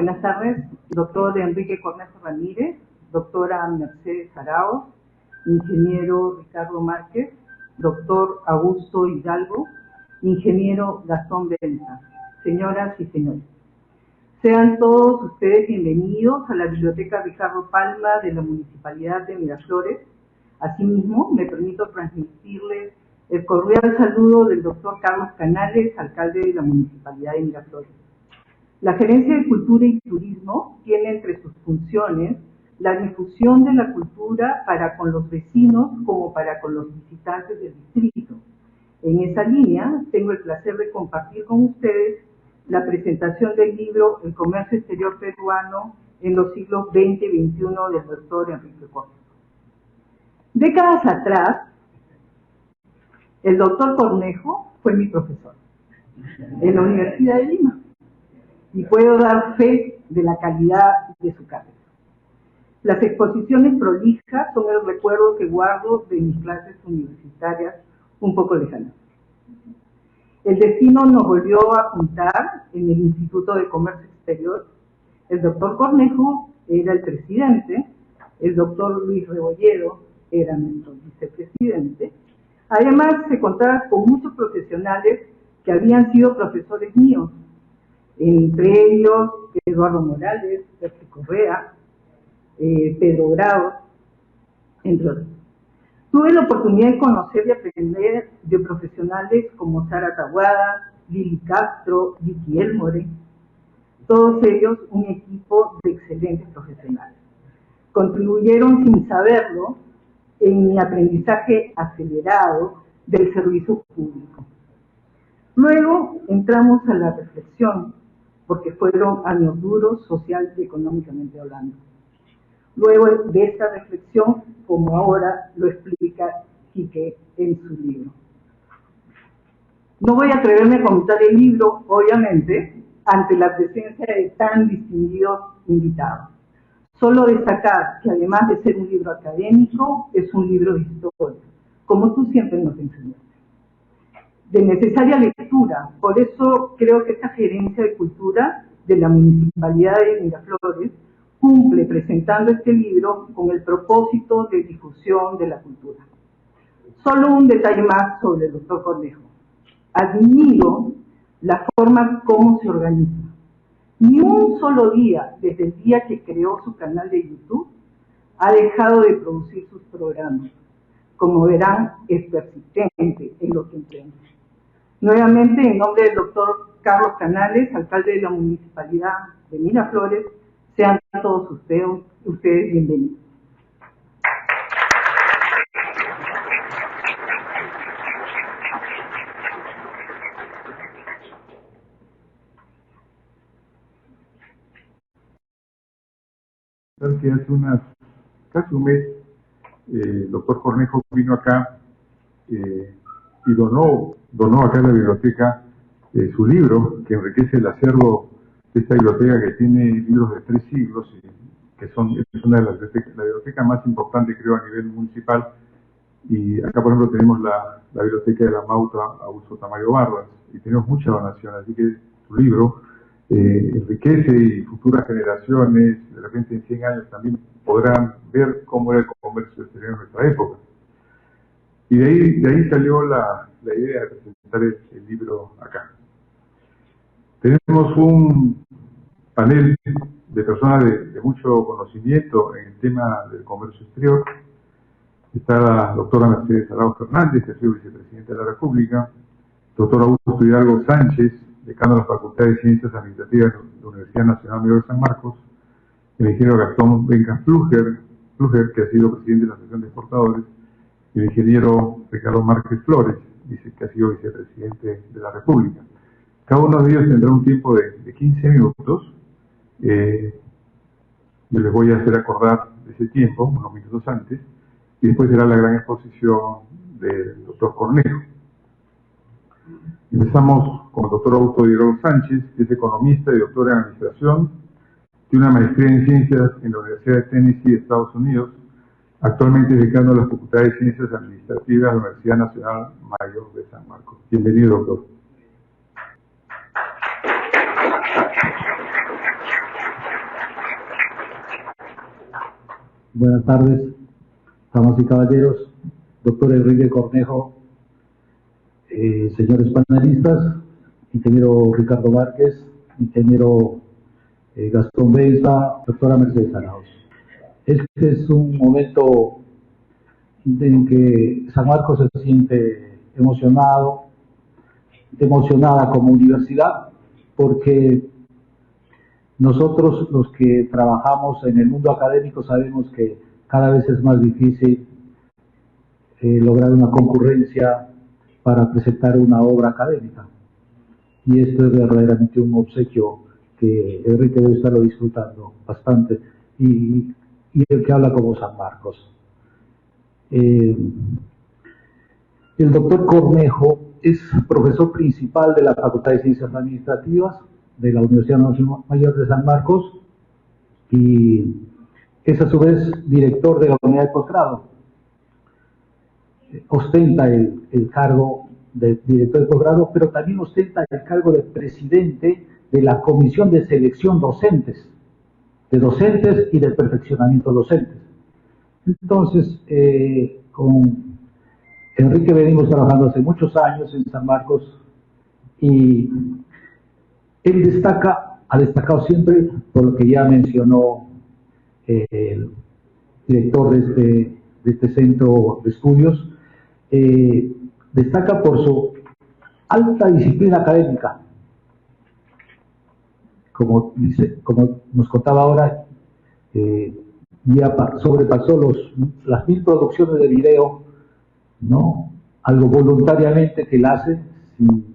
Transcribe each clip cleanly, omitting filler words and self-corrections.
Buenas tardes, doctor Enrique Cornejo Ramírez, doctora Mercedes Arauz, ingeniero Ricardo Márquez, doctor Augusto Hidalgo, ingeniero Gastón Benza. Señoras y señores, sean todos ustedes bienvenidos a la Biblioteca Ricardo Palma de la Municipalidad de Miraflores. Asimismo, me permito transmitirles el cordial saludo del doctor Carlos Canales, alcalde de la Municipalidad de Miraflores. La Gerencia de Cultura y Turismo tiene entre sus funciones la difusión de la cultura para con los vecinos como para con los visitantes del distrito. En esa línea, tengo el placer de compartir con ustedes la presentación del libro El comercio exterior peruano en los siglos XX y XXI del doctor Enrique Cornejo. Décadas atrás, el doctor Cornejo fue mi profesor en la Universidad de Lima y puedo dar fe de la calidad de su cátedra. Las exposiciones prolijas son el recuerdo que guardo de mis clases universitarias un poco lejanas. El destino nos volvió a juntar en el Instituto de Comercio Exterior. El doctor Cornejo era el presidente, el doctor Luis Rebolledo era nuestro vicepresidente. Además, se contaba con muchos profesionales que habían sido profesores míos, entre ellos Eduardo Morales, Sergio Correa, Pedro Grau, entre otros. Tuve la oportunidad de conocer y aprender de profesionales como Sara Tahuada, Lili Castro, Vicky Elmore, todos ellos un equipo de excelentes profesionales. Contribuyeron sin saberlo en mi aprendizaje acelerado del servicio público. Luego entramos a la reflexión, porque fueron años duros social y económicamente hablando. Luego de esta reflexión, como ahora lo explica Quique en su libro. No voy a atreverme a comentar el libro, obviamente, ante la presencia de tan distinguidos invitados. Solo destacar que además de ser un libro académico, es un libro de historia, como tú siempre nos enseñaste. De necesaria lectura, por eso creo que esta Gerencia de Cultura de la Municipalidad de Miraflores cumple presentando este libro con el propósito de difusión de la cultura. Solo un detalle más sobre el doctor Cornejo. Admiro la forma como se organiza. Ni un solo día, desde el día que creó su canal de YouTube, ha dejado de producir sus programas. Como verán, es persistente en lo que emprende. Nuevamente, en nombre del doctor Carlos Canales, alcalde de la Municipalidad de Miraflores, sean todos ustedes bienvenidos. Que hace casi un mes el doctor Cornejo vino acá y donó acá en la biblioteca su libro que enriquece el acervo de esta biblioteca que tiene libros de 3 siglos, que es una de las bibliotecas más importantes, creo, a nivel municipal. Y acá, por ejemplo, tenemos la biblioteca de la Mauta Augusto Tamayo Barbas, y tenemos mucha donación, así que su libro enriquece y futuras generaciones, de repente en 100 años también podrán ver cómo era el comercio exterior en nuestra época. Y de ahí salió la idea de presentar el libro acá. Tenemos un panel de personas de mucho conocimiento en el tema del comercio exterior. Está la doctora Mercedes Arauz Fernández, que ha sido vicepresidenta de la República, doctor Augusto Hidalgo Sánchez, decano de la Facultad de Ciencias Administrativas de la Universidad Nacional Mayor de San Marcos, el ingeniero Gastón Benca Fluger, que ha sido presidente de la Asociación de Exportadores, y el ingeniero Ricardo Márquez Flores, que ha sido vicepresidente de la República. Cada uno de ellos tendrá un tiempo de 15 minutos. Yo les voy a hacer acordar de ese tiempo, unos minutos antes, y después será la gran exposición del doctor Cornejo. Empezamos con el doctor Augusto Hidalgo Sánchez, que es economista y doctor en administración, tiene una maestría en ciencias en la Universidad de Tennessee de Estados Unidos, actualmente es decano de la Facultad de Ciencias Administrativas de la Universidad Nacional Mayor de San Marcos. Bienvenido, doctor. Buenas tardes, damas y caballeros, doctor Enrique Cornejo, señores panelistas, ingeniero Ricardo Márquez, ingeniero Gastón Beza, doctora Mercedes Arauz. Este es un momento en que San Marcos se siente emocionada como universidad, porque nosotros los que trabajamos en el mundo académico sabemos que cada vez es más difícil lograr una concurrencia para presentar una obra académica. Y esto es verdaderamente un obsequio que Enrique debe estarlo disfrutando bastante, y el que habla como San Marcos. El doctor Cornejo es profesor principal de la Facultad de Ciencias Administrativas de la Universidad Nacional Mayor de San Marcos y es a su vez director de la unidad de posgrado. Ostenta el cargo de director de posgrado, pero también ostenta el cargo de presidente de la Comisión de Selección de docentes y de perfeccionamiento docentes. Entonces, con Enrique venimos trabajando hace muchos años en San Marcos y él ha destacado siempre, por lo que ya mencionó el director de este centro de estudios, destaca por su alta disciplina académica. Como nos contaba ahora, ya sobrepasó las 1000 producciones de video, ¿no? Algo voluntariamente que él hace, sin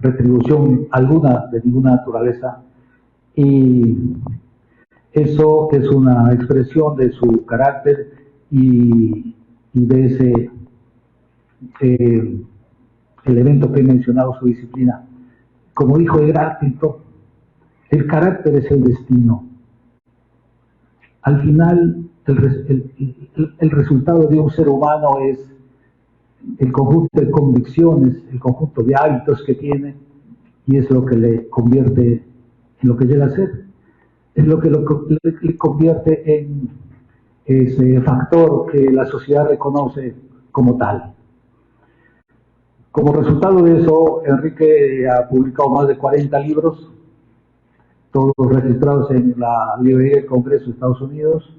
retribución alguna, de ninguna naturaleza, y eso es una expresión de su carácter y de ese elemento que he mencionado, su disciplina. Como dijo Heráclito, el carácter es el destino. Al final, el resultado de un ser humano es el conjunto de convicciones, el conjunto de hábitos que tiene, y es lo que le convierte en lo que llega a ser. Es lo que le convierte en ese factor que la sociedad reconoce como tal. Como resultado de eso, Enrique ha publicado más de 40 libros, todos registrados en la librería del Congreso de Estados Unidos,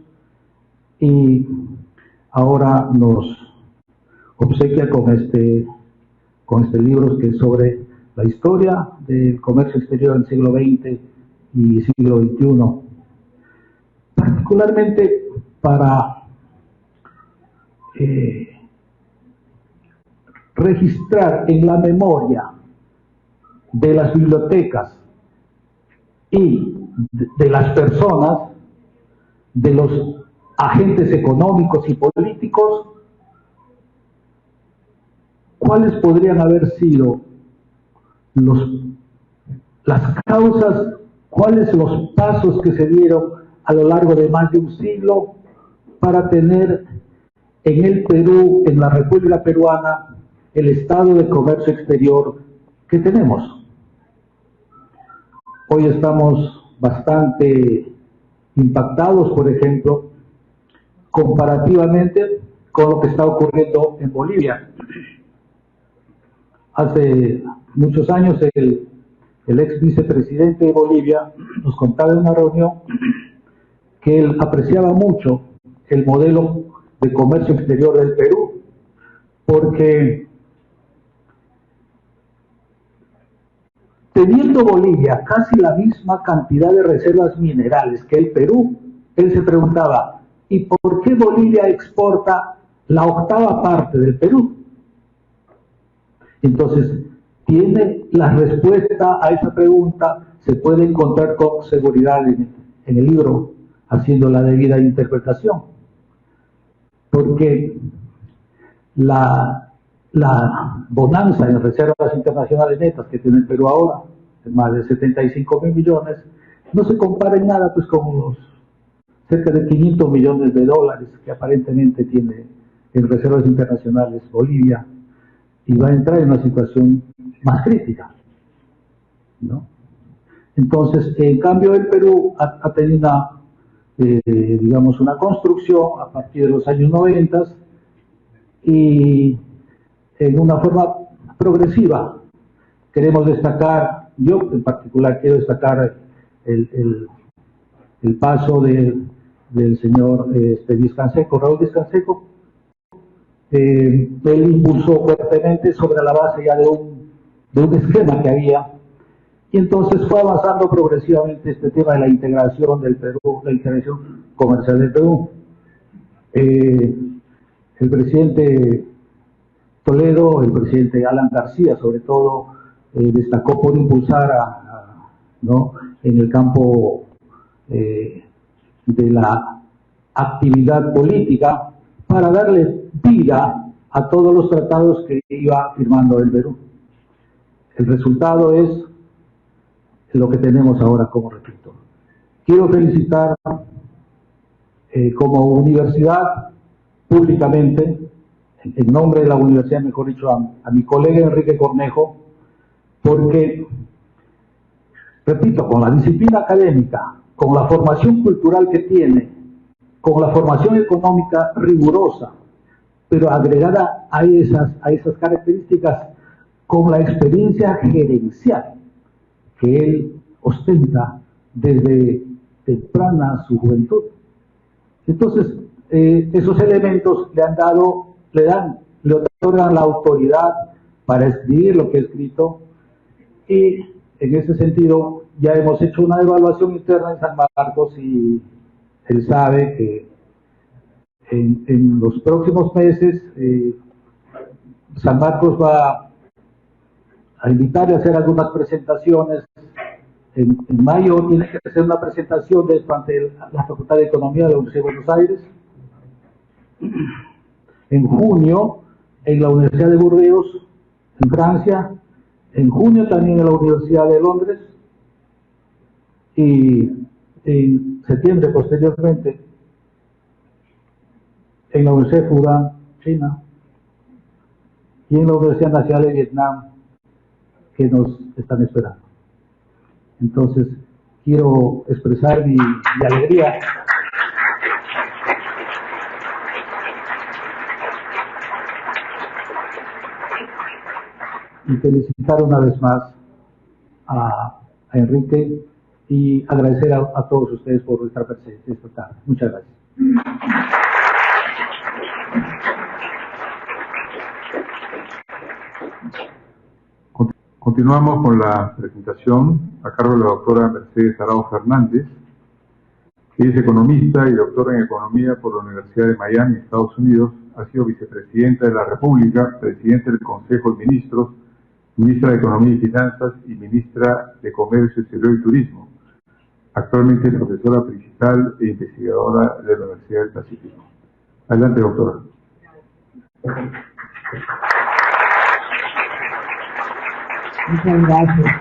y ahora nos obsequia con este libro que es sobre la historia del comercio exterior en el siglo XX y siglo XXI, particularmente para registrar en la memoria de las bibliotecas y de las personas, de los agentes económicos y políticos, cuáles podrían haber sido las causas, cuáles los pasos que se dieron a lo largo de más de un siglo para tener en el Perú, en la República Peruana, el estado de comercio exterior que tenemos. Hoy estamos bastante impactados, por ejemplo, comparativamente con lo que está ocurriendo en Bolivia. Hace muchos años el ex vicepresidente de Bolivia nos contaba en una reunión que él apreciaba mucho el modelo de comercio exterior del Perú, porque teniendo Bolivia casi la misma cantidad de reservas minerales que el Perú, él se preguntaba, ¿y por qué Bolivia exporta la 8ª parte del Perú? Entonces, tiene la respuesta a esa pregunta, se puede encontrar con seguridad en el libro, haciendo la debida interpretación. Porque la bonanza en reservas internacionales netas que tiene el Perú ahora, más de 75.000 millones, no se compara en nada pues con los cerca de 500 millones de dólares que aparentemente tiene en reservas internacionales Bolivia, y va a entrar en una situación más crítica, ¿no? Entonces, en cambio, el Perú ha tenido digamos, una construcción a partir de los años 90 y en una forma progresiva. Queremos destacar, yo en particular quiero destacar el paso del señor Discanseco, Raúl Discanseco. Él impulsó fuertemente sobre la base ya de un esquema que había, y entonces fue avanzando progresivamente este tema de la integración del Perú, la integración comercial del Perú. El presidente Toledo, el presidente Alan García, sobre todo, destacó por impulsar ¿no?, en el campo de la actividad política para darle vida a todos los tratados que iba firmando el Perú. El resultado es lo que tenemos ahora, como repito. Quiero felicitar como universidad públicamente, en nombre de la universidad, mejor dicho, a mi colega Enrique Cornejo, porque, repito, con la disciplina académica, con la formación cultural que tiene, con la formación económica rigurosa, pero agregada a esas características, con la experiencia gerencial que él ostenta desde temprana su juventud. Entonces, esos elementos le otorgan la autoridad para escribir lo que ha escrito, y en ese sentido ya hemos hecho una evaluación interna en San Marcos y él sabe que en los próximos meses San Marcos va a invitarle a hacer algunas presentaciones. En mayo tiene que hacer una presentación de esto ante la Facultad de Economía de la Universidad de Buenos Aires. En junio, en la Universidad de Burdeos, en Francia. En junio también en la Universidad de Londres. Y en septiembre, posteriormente, en la Universidad de Fudan, China. Y en la Universidad Nacional de Vietnam, que nos están esperando. Entonces, quiero expresar mi alegría y felicitar una vez más a Enrique y agradecer a todos ustedes por nuestra presencia esta tarde. Muchas gracias. Continuamos con la presentación a cargo de la doctora Mercedes Arao Fernández, que es economista y doctora en Economía por la Universidad de Miami, Estados Unidos. Ha sido vicepresidenta de la República, presidenta del Consejo de Ministros, ministra de Economía y Finanzas y ministra de Comercio Exterior y Turismo. Actualmente profesora principal e investigadora de la Universidad del Pacífico. Adelante, doctora. Muchas gracias.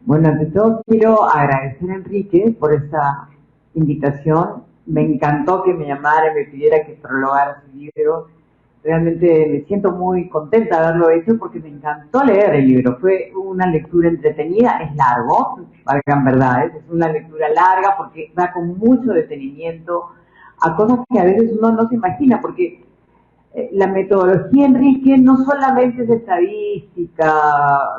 Bueno, ante todo quiero agradecer a Enrique por esta invitación. Me encantó que me llamara y me pidiera que prologara su libro. Realmente me siento muy contenta de haberlo hecho porque me encantó leer el libro. Fue una lectura entretenida, es largo, valgan verdades, es una lectura larga porque va con mucho detenimiento a cosas que a veces uno no se imagina, porque la metodología, Enrique, no solamente es estadística,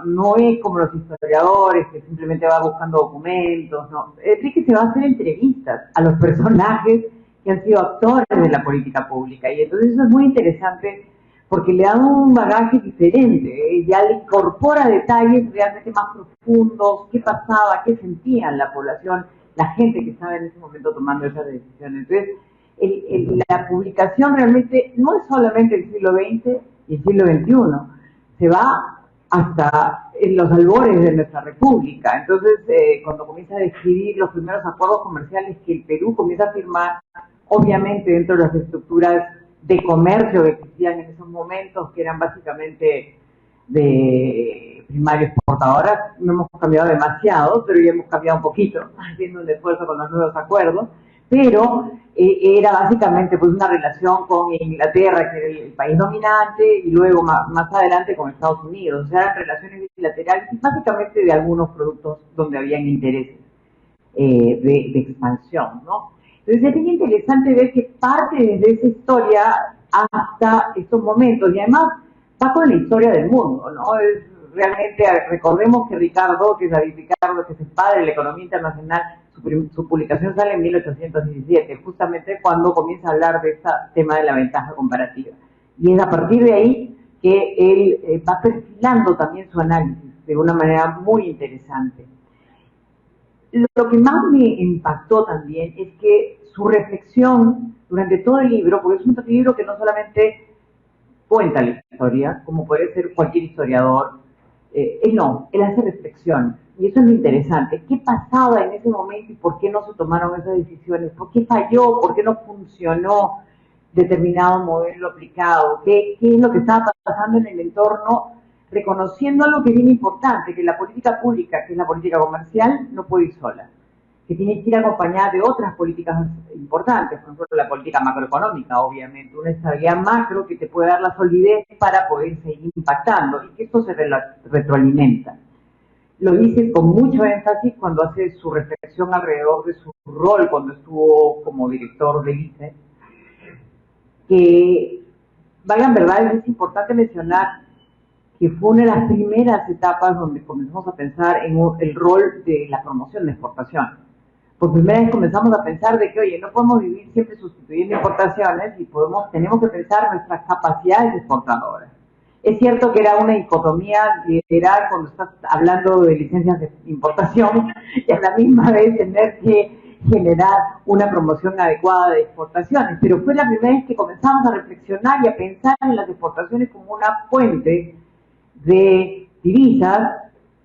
no es como los historiadores que simplemente va buscando documentos, no. Enrique se va a hacer entrevistas a los personajes que han sido actores de la política pública, y entonces eso es muy interesante porque le da un bagaje diferente, ya le incorpora detalles realmente más profundos, qué pasaba, qué sentían la población, la gente que estaba en ese momento tomando esas decisiones. Entonces, la publicación realmente no es solamente el siglo XX y el siglo XXI, se va hasta en los albores de nuestra república. Entonces, cuando comienza a describir los primeros acuerdos comerciales que el Perú comienza a firmar, obviamente dentro de las estructuras de comercio que existían en esos momentos, que eran básicamente de primaria exportadora, no hemos cambiado demasiado, pero ya hemos cambiado un poquito, haciendo un esfuerzo con los nuevos acuerdos. Pero era básicamente pues una relación con Inglaterra, que era el país dominante, y luego más adelante con Estados Unidos. O sea, eran relaciones bilaterales y básicamente de algunos productos donde habían intereses. de expansión, ¿no? Entonces es bien interesante ver que parte desde esa historia hasta estos momentos, y además va con la historia del mundo, ¿no? Es realmente, recordemos que Ricardo, que es David Ricardo, que es el padre de la economía internacional, su publicación sale en 1817, justamente cuando comienza a hablar de este tema de la ventaja comparativa. Y es a partir de ahí que él va perfilando también su análisis de una manera muy interesante. Lo que más me impactó también es que su reflexión durante todo el libro, porque es un libro que no solamente cuenta la historia, como puede ser cualquier historiador, él hace reflexión. Y eso es lo interesante. ¿Qué pasaba en ese momento y por qué no se tomaron esas decisiones? ¿Por qué falló? ¿Por qué no funcionó determinado modelo aplicado? ¿Qué es lo que estaba pasando en el entorno? Reconociendo algo que es bien importante, que la política pública, que es la política comercial, no puede ir sola, que tiene que ir acompañada de otras políticas importantes, por ejemplo la política macroeconómica, obviamente, una estabilidad macro que te puede dar la solidez para poder seguir impactando y que esto se retroalimenta. Lo dice con mucho énfasis cuando hace su reflexión alrededor de su rol cuando estuvo como director del ICE, que, valgan verdad, es importante mencionar que fue una de las primeras etapas donde comenzamos a pensar en el rol de la promoción de exportación. Por primera vez comenzamos a pensar de que, oye, no podemos vivir siempre sustituyendo importaciones y tenemos que pensar nuestras capacidades exportadoras. Es cierto que era una dicotomía liderar cuando estás hablando de licencias de importación y a la misma vez tener que generar una promoción adecuada de exportaciones, pero fue la primera vez que comenzamos a reflexionar y a pensar en las exportaciones como una fuente de divisas,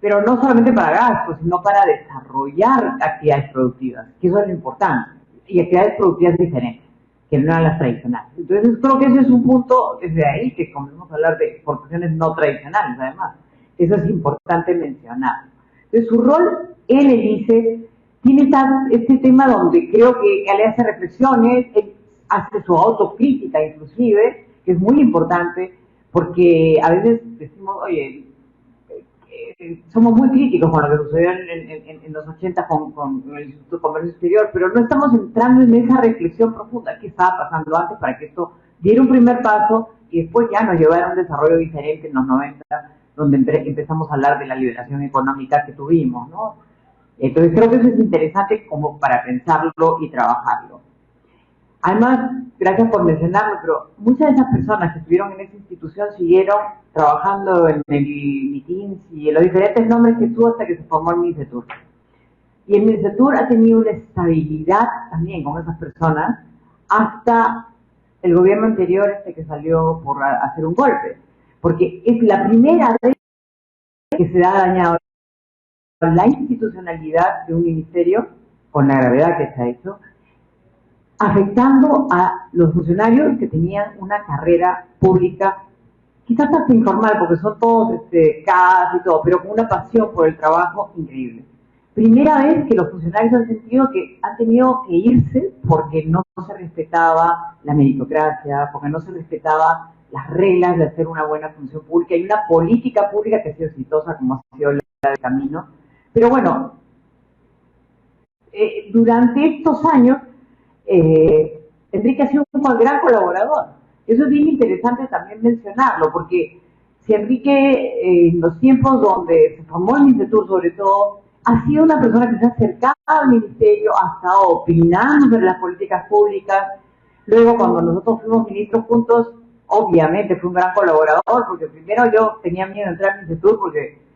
pero no solamente para gastos, sino para desarrollar actividades productivas, que eso es lo importante, y actividades productivas diferentes, que no eran las tradicionales. Entonces creo que ese es un punto desde ahí que comenzamos a hablar de exportaciones no tradicionales, además. Eso es importante mencionar. Entonces su rol en el ICE tiene este tema donde creo que le hace reflexiones, él hace su autocrítica inclusive, que es muy importante, porque a veces decimos, oye, somos muy críticos con lo que sucedió en los 80 con el Instituto de Comercio Exterior, pero no estamos entrando en esa reflexión profunda que estaba pasando antes para que esto diera un primer paso y después ya nos llevara a un desarrollo diferente en los 90, donde empezamos a hablar de la liberación económica que tuvimos, ¿no? Entonces creo que eso es interesante como para pensarlo y trabajarlo. Además, gracias por mencionarlo, pero muchas de esas personas que estuvieron en esa institución siguieron trabajando en el MITINS y en los diferentes nombres que tuvo hasta que se formó el MINCETUR. Y el MINCETUR ha tenido una estabilidad también con esas personas hasta el gobierno anterior que salió por hacer un golpe. Porque es la primera vez que se ha dañado la institucionalidad de un ministerio, con la gravedad que se ha hecho, afectando a los funcionarios que tenían una carrera pública, quizás hasta informal, porque son todos CAS y todo, pero con una pasión por el trabajo increíble. Primera vez que los funcionarios han sentido que han tenido que irse porque no se respetaba la meritocracia, porque no se respetaba las reglas de hacer una buena función pública y una política pública que ha sido exitosa como ha sido la de Camino. Pero bueno, durante estos años Enrique ha sido un gran colaborador. Eso es bien interesante también mencionarlo, porque si Enrique, en los tiempos donde se formó el MINCETUR sobre todo, ha sido una persona que se ha acercado al ministerio, ha estado opinando sobre las políticas públicas. Luego, cuando nosotros fuimos ministros juntos, obviamente fue un gran colaborador, porque primero yo tenía miedo de entrar al MINCETUR, porque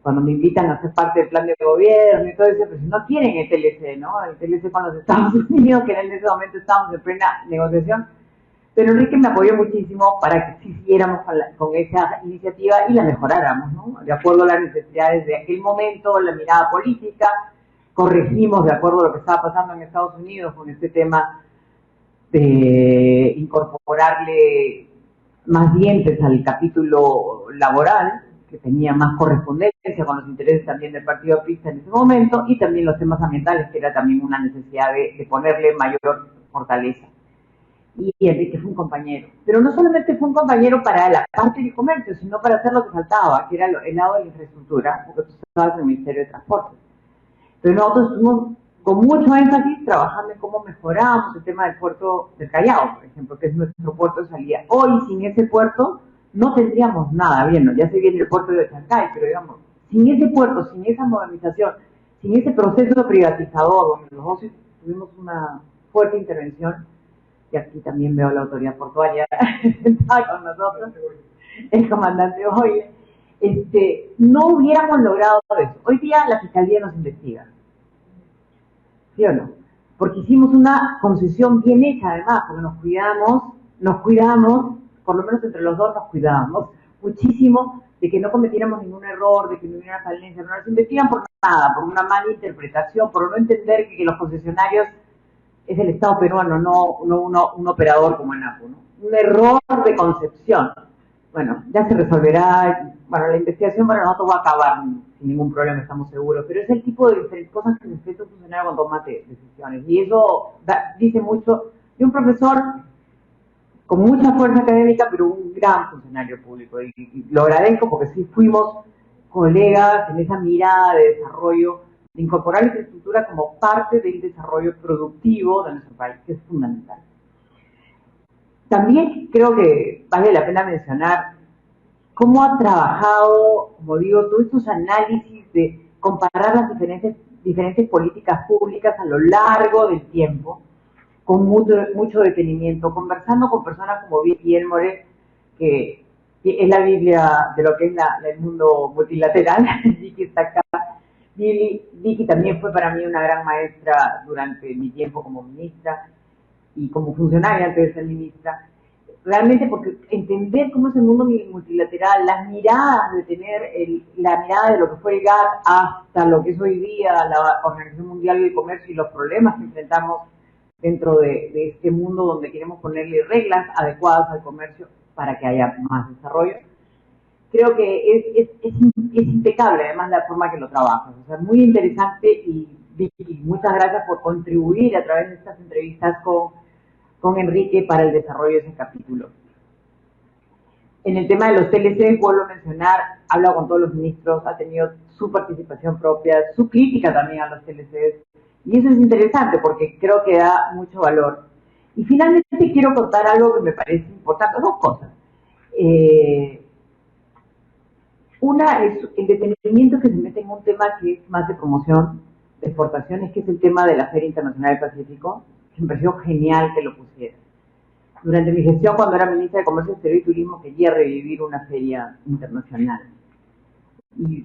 cuando me invitan a ser parte del plan de gobierno y todo eso, pues no quieren el TLC, ¿no? El TLC con los Estados Unidos, que en ese momento estábamos en plena negociación. Pero Enrique me apoyó muchísimo para que siguiéramos con esa iniciativa y la mejoráramos, ¿no? De acuerdo a las necesidades de aquel momento, la mirada política, corregimos de acuerdo a lo que estaba pasando en Estados Unidos con este tema de incorporarle más dientes al capítulo laboral, que tenía más correspondencia con los intereses también del partido aprista en ese momento, y también los temas ambientales, que era también una necesidad de ponerle mayor fortaleza. Y Enrique fue un compañero, pero no solamente fue un compañero para la parte de comercio, sino para hacer lo que faltaba, que era el lado de la infraestructura, porque tú estabas en el Ministerio de Transporte. Entonces nosotros estuvimos con mucho énfasis trabajando en cómo mejoramos el tema del puerto del Callao, por ejemplo, que es nuestro puerto de salida. Hoy, sin ese puerto, no tendríamos nada bien, ¿no? Ya se viene el puerto de Chancay, pero digamos, sin ese puerto, sin esa modernización, sin ese proceso privatizador, donde nosotros tuvimos una fuerte intervención, y aquí también veo a la autoridad portuaria sentada con nosotros, el comandante Oye, no hubiéramos logrado eso. Hoy día la Fiscalía nos investiga, ¿sí o no? Porque hicimos una concesión bien hecha, además, porque nos cuidamos, por lo menos entre los dos nos cuidábamos muchísimo de que no cometiéramos ningún error, de que no hubiera falencia. No nos investigan por nada, por una mala interpretación, por no entender que los concesionarios es el Estado peruano, no un operador como ENAPO, ¿no? Un error de concepción. Bueno, ya se resolverá. Bueno, la investigación para nosotros va a acabar sin ningún problema, estamos seguros, pero es el tipo de cosas que necesita un funcionario cuando toma decisiones. Y eso dice mucho de un profesor con mucha fuerza académica, pero un gran funcionario público. Y lo agradezco porque sí fuimos colegas en esa mirada de desarrollo, de incorporar la infraestructura como parte del desarrollo productivo de nuestro país, que es fundamental. También creo que vale la pena mencionar cómo ha trabajado, como digo, todos estos análisis de comparar las diferentes políticas públicas a lo largo del tiempo, con mucho detenimiento, conversando con personas como Vicky Elmore, que es la Biblia de lo que es el mundo multilateral. Vicky está acá. Vicky también fue para mí una gran maestra durante mi tiempo como ministra y como funcionaria antes de ser ministra. Realmente porque entender cómo es el mundo multilateral, las miradas de tener la mirada de lo que fue el GATT hasta lo que es hoy día la Organización Mundial del Comercio y los problemas que enfrentamos dentro de este mundo donde queremos ponerle reglas adecuadas al comercio para que haya más desarrollo. Creo que es impecable además la forma que lo trabajas, o sea, muy interesante y muchas gracias por contribuir a través de estas entrevistas con Enrique para el desarrollo de ese capítulo. En el tema de los TLC, vuelvo a mencionar, ha hablado con todos los ministros, ha tenido su participación propia, su crítica también a los TLCs, y eso es interesante porque creo que da mucho valor. Y finalmente quiero contar algo que me parece importante, dos cosas. Una es el detenimiento que se mete en un tema que es más de promoción de exportaciones, que es el tema de la Feria Internacional del Pacífico. Me pareció genial que lo pusiera. Durante mi gestión, cuando era ministra de Comercio Exterior y Turismo, quería revivir una feria internacional. Y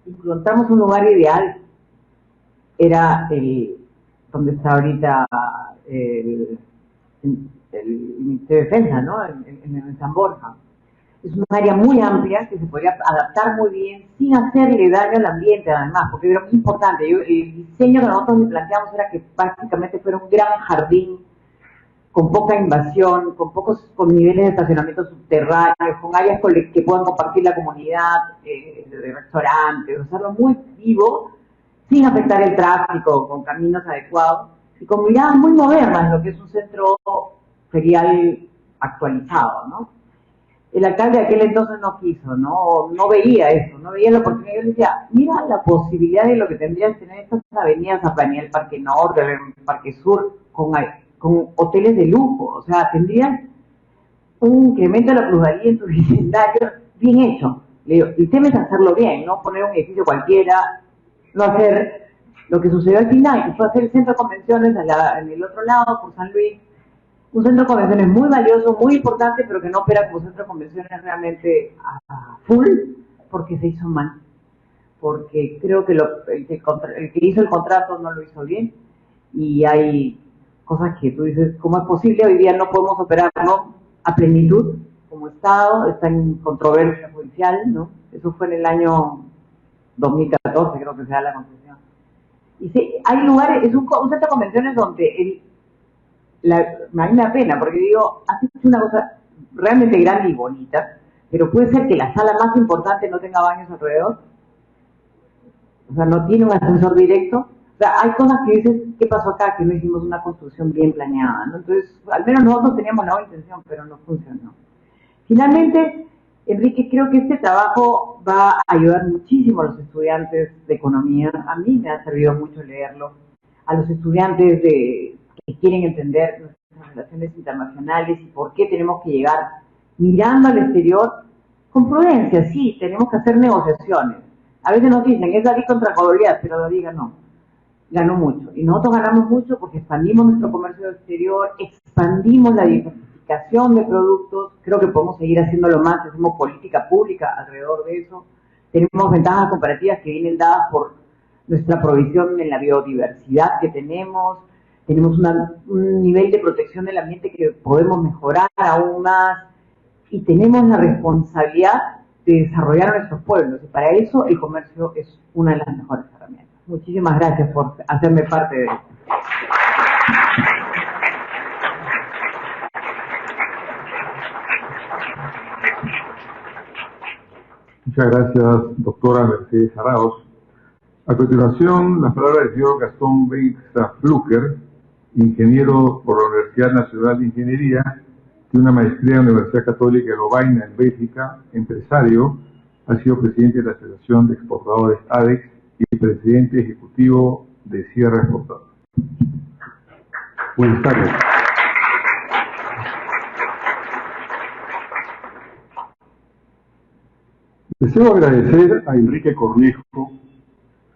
encontramos un lugar ideal. Era donde está ahorita el Ministerio de Defensa, ¿no? En San Borja. Es un área muy amplia que se podría adaptar muy bien sin hacerle daño al ambiente, además, porque era muy importante. El diseño que nosotros le planteamos era que básicamente fuera un gran jardín con poca invasión, con niveles de estacionamiento subterráneos, con áreas que puedan compartir la comunidad, de restaurantes, hacerlo muy vivo, sin afectar el tráfico, con caminos adecuados y con miradas muy modernas, lo que es un centro ferial actualizado, ¿no? El alcalde de aquel entonces no quiso, no veía eso, no veía la oportunidad. Yo decía, mira la posibilidad de lo que tendrían que tener estas avenidas a planear el Parque Norte, el Parque Sur, con hoteles de lujo. O sea, tendrían un incremento de la plusvalía en su vecindario bien hecho. Le digo, el tema es hacerlo bien, no poner un edificio cualquiera, no hacer lo que sucedió al final, que fue hacer el centro de convenciones en el otro lado, por San Luis. Un centro de convenciones muy valioso, muy importante, pero que no opera como centro de convenciones realmente a full, porque se hizo mal. Porque creo que el que hizo el contrato no lo hizo bien. Y hay cosas que tú dices, ¿cómo es posible? Hoy día no podemos operarlo a plenitud como Estado, está en controversia judicial, ¿no? Eso fue en el año 2014, creo que se da la concesión. Y sí, hay lugares, es un centro de convenciones donde a mí me da pena, porque digo, has hecho una cosa realmente grande y bonita, pero puede ser que la sala más importante no tenga baños alrededor, o sea, no tiene un ascensor directo. O sea, hay cosas que dices, ¿qué pasó acá? Que no hicimos una construcción bien planeada, ¿no? Entonces, al menos nosotros teníamos la buena intención, pero no funcionó. Finalmente, Enrique, creo que este trabajo va a ayudar muchísimo a los estudiantes de economía. A mí me ha servido mucho leerlo. A los estudiantes que quieren entender nuestras relaciones internacionales y por qué tenemos que llegar mirando al exterior con prudencia. Sí, tenemos que hacer negociaciones. A veces nos dicen, es David contra Goliat, pero David ganó mucho. Y nosotros ganamos mucho porque expandimos nuestro comercio exterior, expandimos la diversificación de productos. Creo que podemos seguir haciéndolo más, hacemos política pública alrededor de eso. Tenemos ventajas comparativas que vienen dadas por nuestra provisión en la biodiversidad que tenemos un nivel de protección del ambiente que podemos mejorar aún más, y tenemos la responsabilidad de desarrollar nuestros pueblos, y para eso el comercio es una de las mejores herramientas. Muchísimas gracias por hacerme parte de esto. Muchas gracias, doctora Mercedes Arauz. A continuación, las palabras del señor Gastón Beiza Flucker, ingeniero por la Universidad Nacional de Ingeniería, tiene una maestría en la Universidad Católica de Lovaina, en Bélgica, empresario, ha sido presidente de la Asociación de Exportadores ADEX y presidente ejecutivo de Sierra Exportadora. Buenas tardes. Deseo agradecer a Enrique Cornejo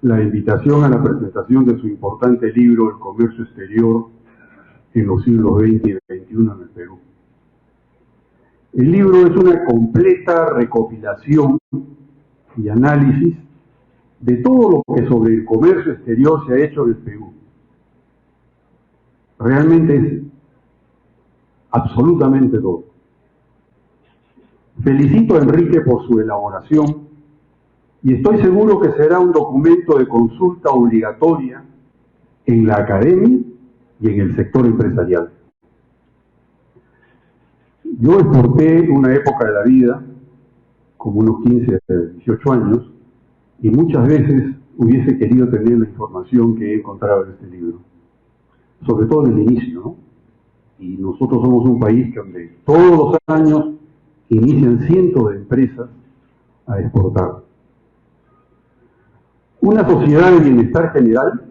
la invitación a la presentación de su importante libro El comercio exterior en los siglos XX y XXI en el Perú. El libro es una completa recopilación y análisis de todo lo que sobre el comercio exterior se ha hecho en el Perú. Realmente es absolutamente todo. Felicito a Enrique por su elaboración y estoy seguro que será un documento de consulta obligatoria en la academia y en el sector empresarial. Yo exporté en una época de la vida, como unos 15 a 18 años, y muchas veces hubiese querido tener la información que he encontrado en este libro, sobre todo en el inicio, ¿no? Y nosotros somos un país donde todos los años inician cientos de empresas a exportar. Una sociedad de bienestar general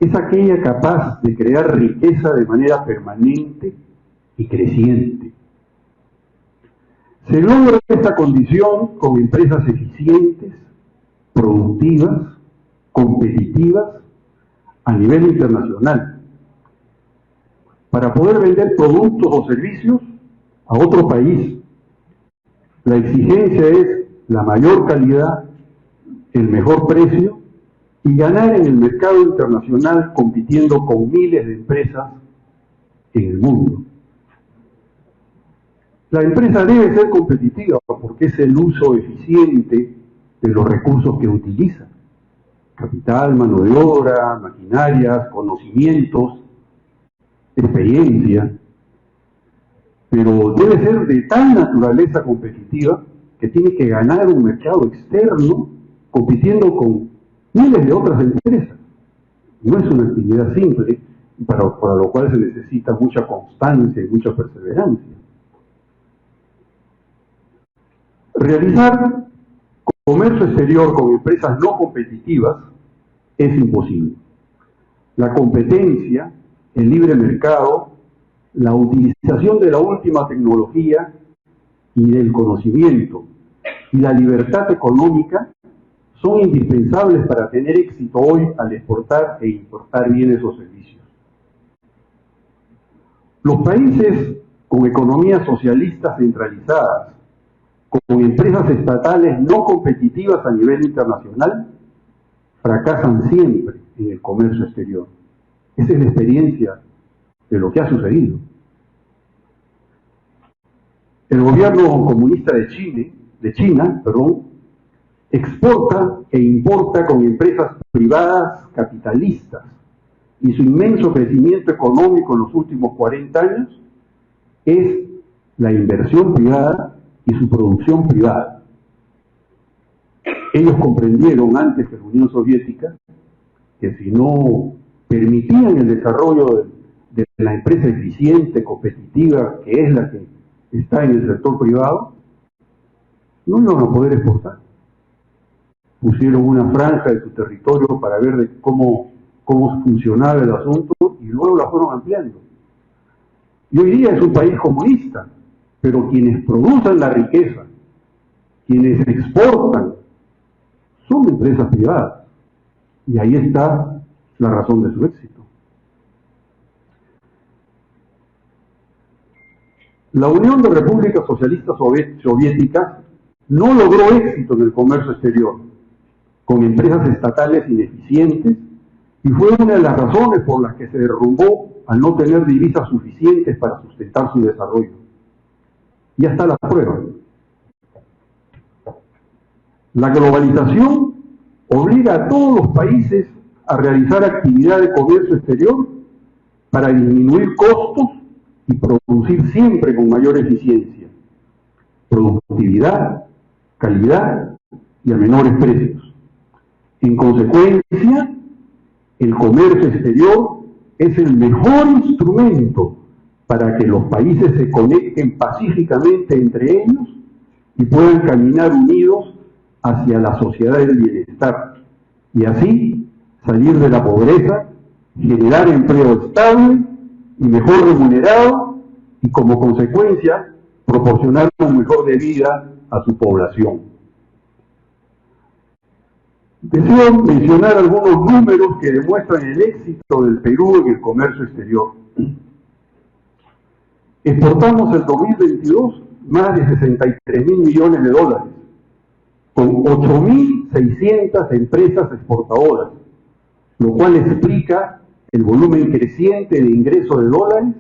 es aquella capaz de crear riqueza de manera permanente y creciente. Se logra esta condición con empresas eficientes, productivas, competitivas a nivel internacional, para poder vender productos o servicios a otro país. La exigencia es la mayor calidad, el mejor precio y ganar en el mercado internacional compitiendo con miles de empresas en el mundo. La empresa debe ser competitiva porque es el uso eficiente de los recursos que utiliza: capital, mano de obra, maquinarias, conocimientos, experiencia. Pero debe ser de tal naturaleza competitiva que tiene que ganar un mercado externo compitiendo con miles de otras empresas. No es una actividad simple, para lo cual se necesita mucha constancia y mucha perseverancia. Realizar comercio exterior con empresas no competitivas es imposible. La competencia, el libre mercado, la utilización de la última tecnología y del conocimiento y la libertad económica son indispensables para tener éxito hoy al exportar e importar bienes o servicios. Los países con economías socialistas centralizadas, con empresas estatales no competitivas a nivel internacional, fracasan siempre en el comercio exterior. Esa es la experiencia de lo que ha sucedido. El gobierno comunista de China, exporta e importa con empresas privadas capitalistas, y su inmenso crecimiento económico en los últimos 40 años es la inversión privada y su producción privada. Ellos comprendieron antes que la Unión Soviética que si no permitían el desarrollo de la empresa eficiente, competitiva, que es la que está en el sector privado, no iban a poder exportar. Pusieron una franja de su territorio para ver de cómo funcionaba el asunto y luego la fueron ampliando. Y hoy día es un país comunista, pero quienes producen la riqueza, quienes exportan, son empresas privadas. Y ahí está la razón de su éxito. La Unión de Repúblicas Socialistas Soviéticas no logró éxito en el comercio exterior, con empresas estatales ineficientes, y fue una de las razones por las que se derrumbó al no tener divisas suficientes para sustentar su desarrollo. Ya está la prueba. La globalización obliga a todos los países a realizar actividad de comercio exterior para disminuir costos y producir siempre con mayor eficiencia, productividad, calidad y a menores precios. En consecuencia, el comercio exterior es el mejor instrumento para que los países se conecten pacíficamente entre ellos y puedan caminar unidos hacia la sociedad del bienestar y así salir de la pobreza, generar empleo estable y mejor remunerado y como consecuencia proporcionar un mejor de vida a su población. Deseo mencionar algunos números que demuestran el éxito del Perú en el comercio exterior. Exportamos el 2022 más de 63.000 millones de dólares, con 8.600 empresas exportadoras, lo cual explica el volumen creciente de ingresos de dólares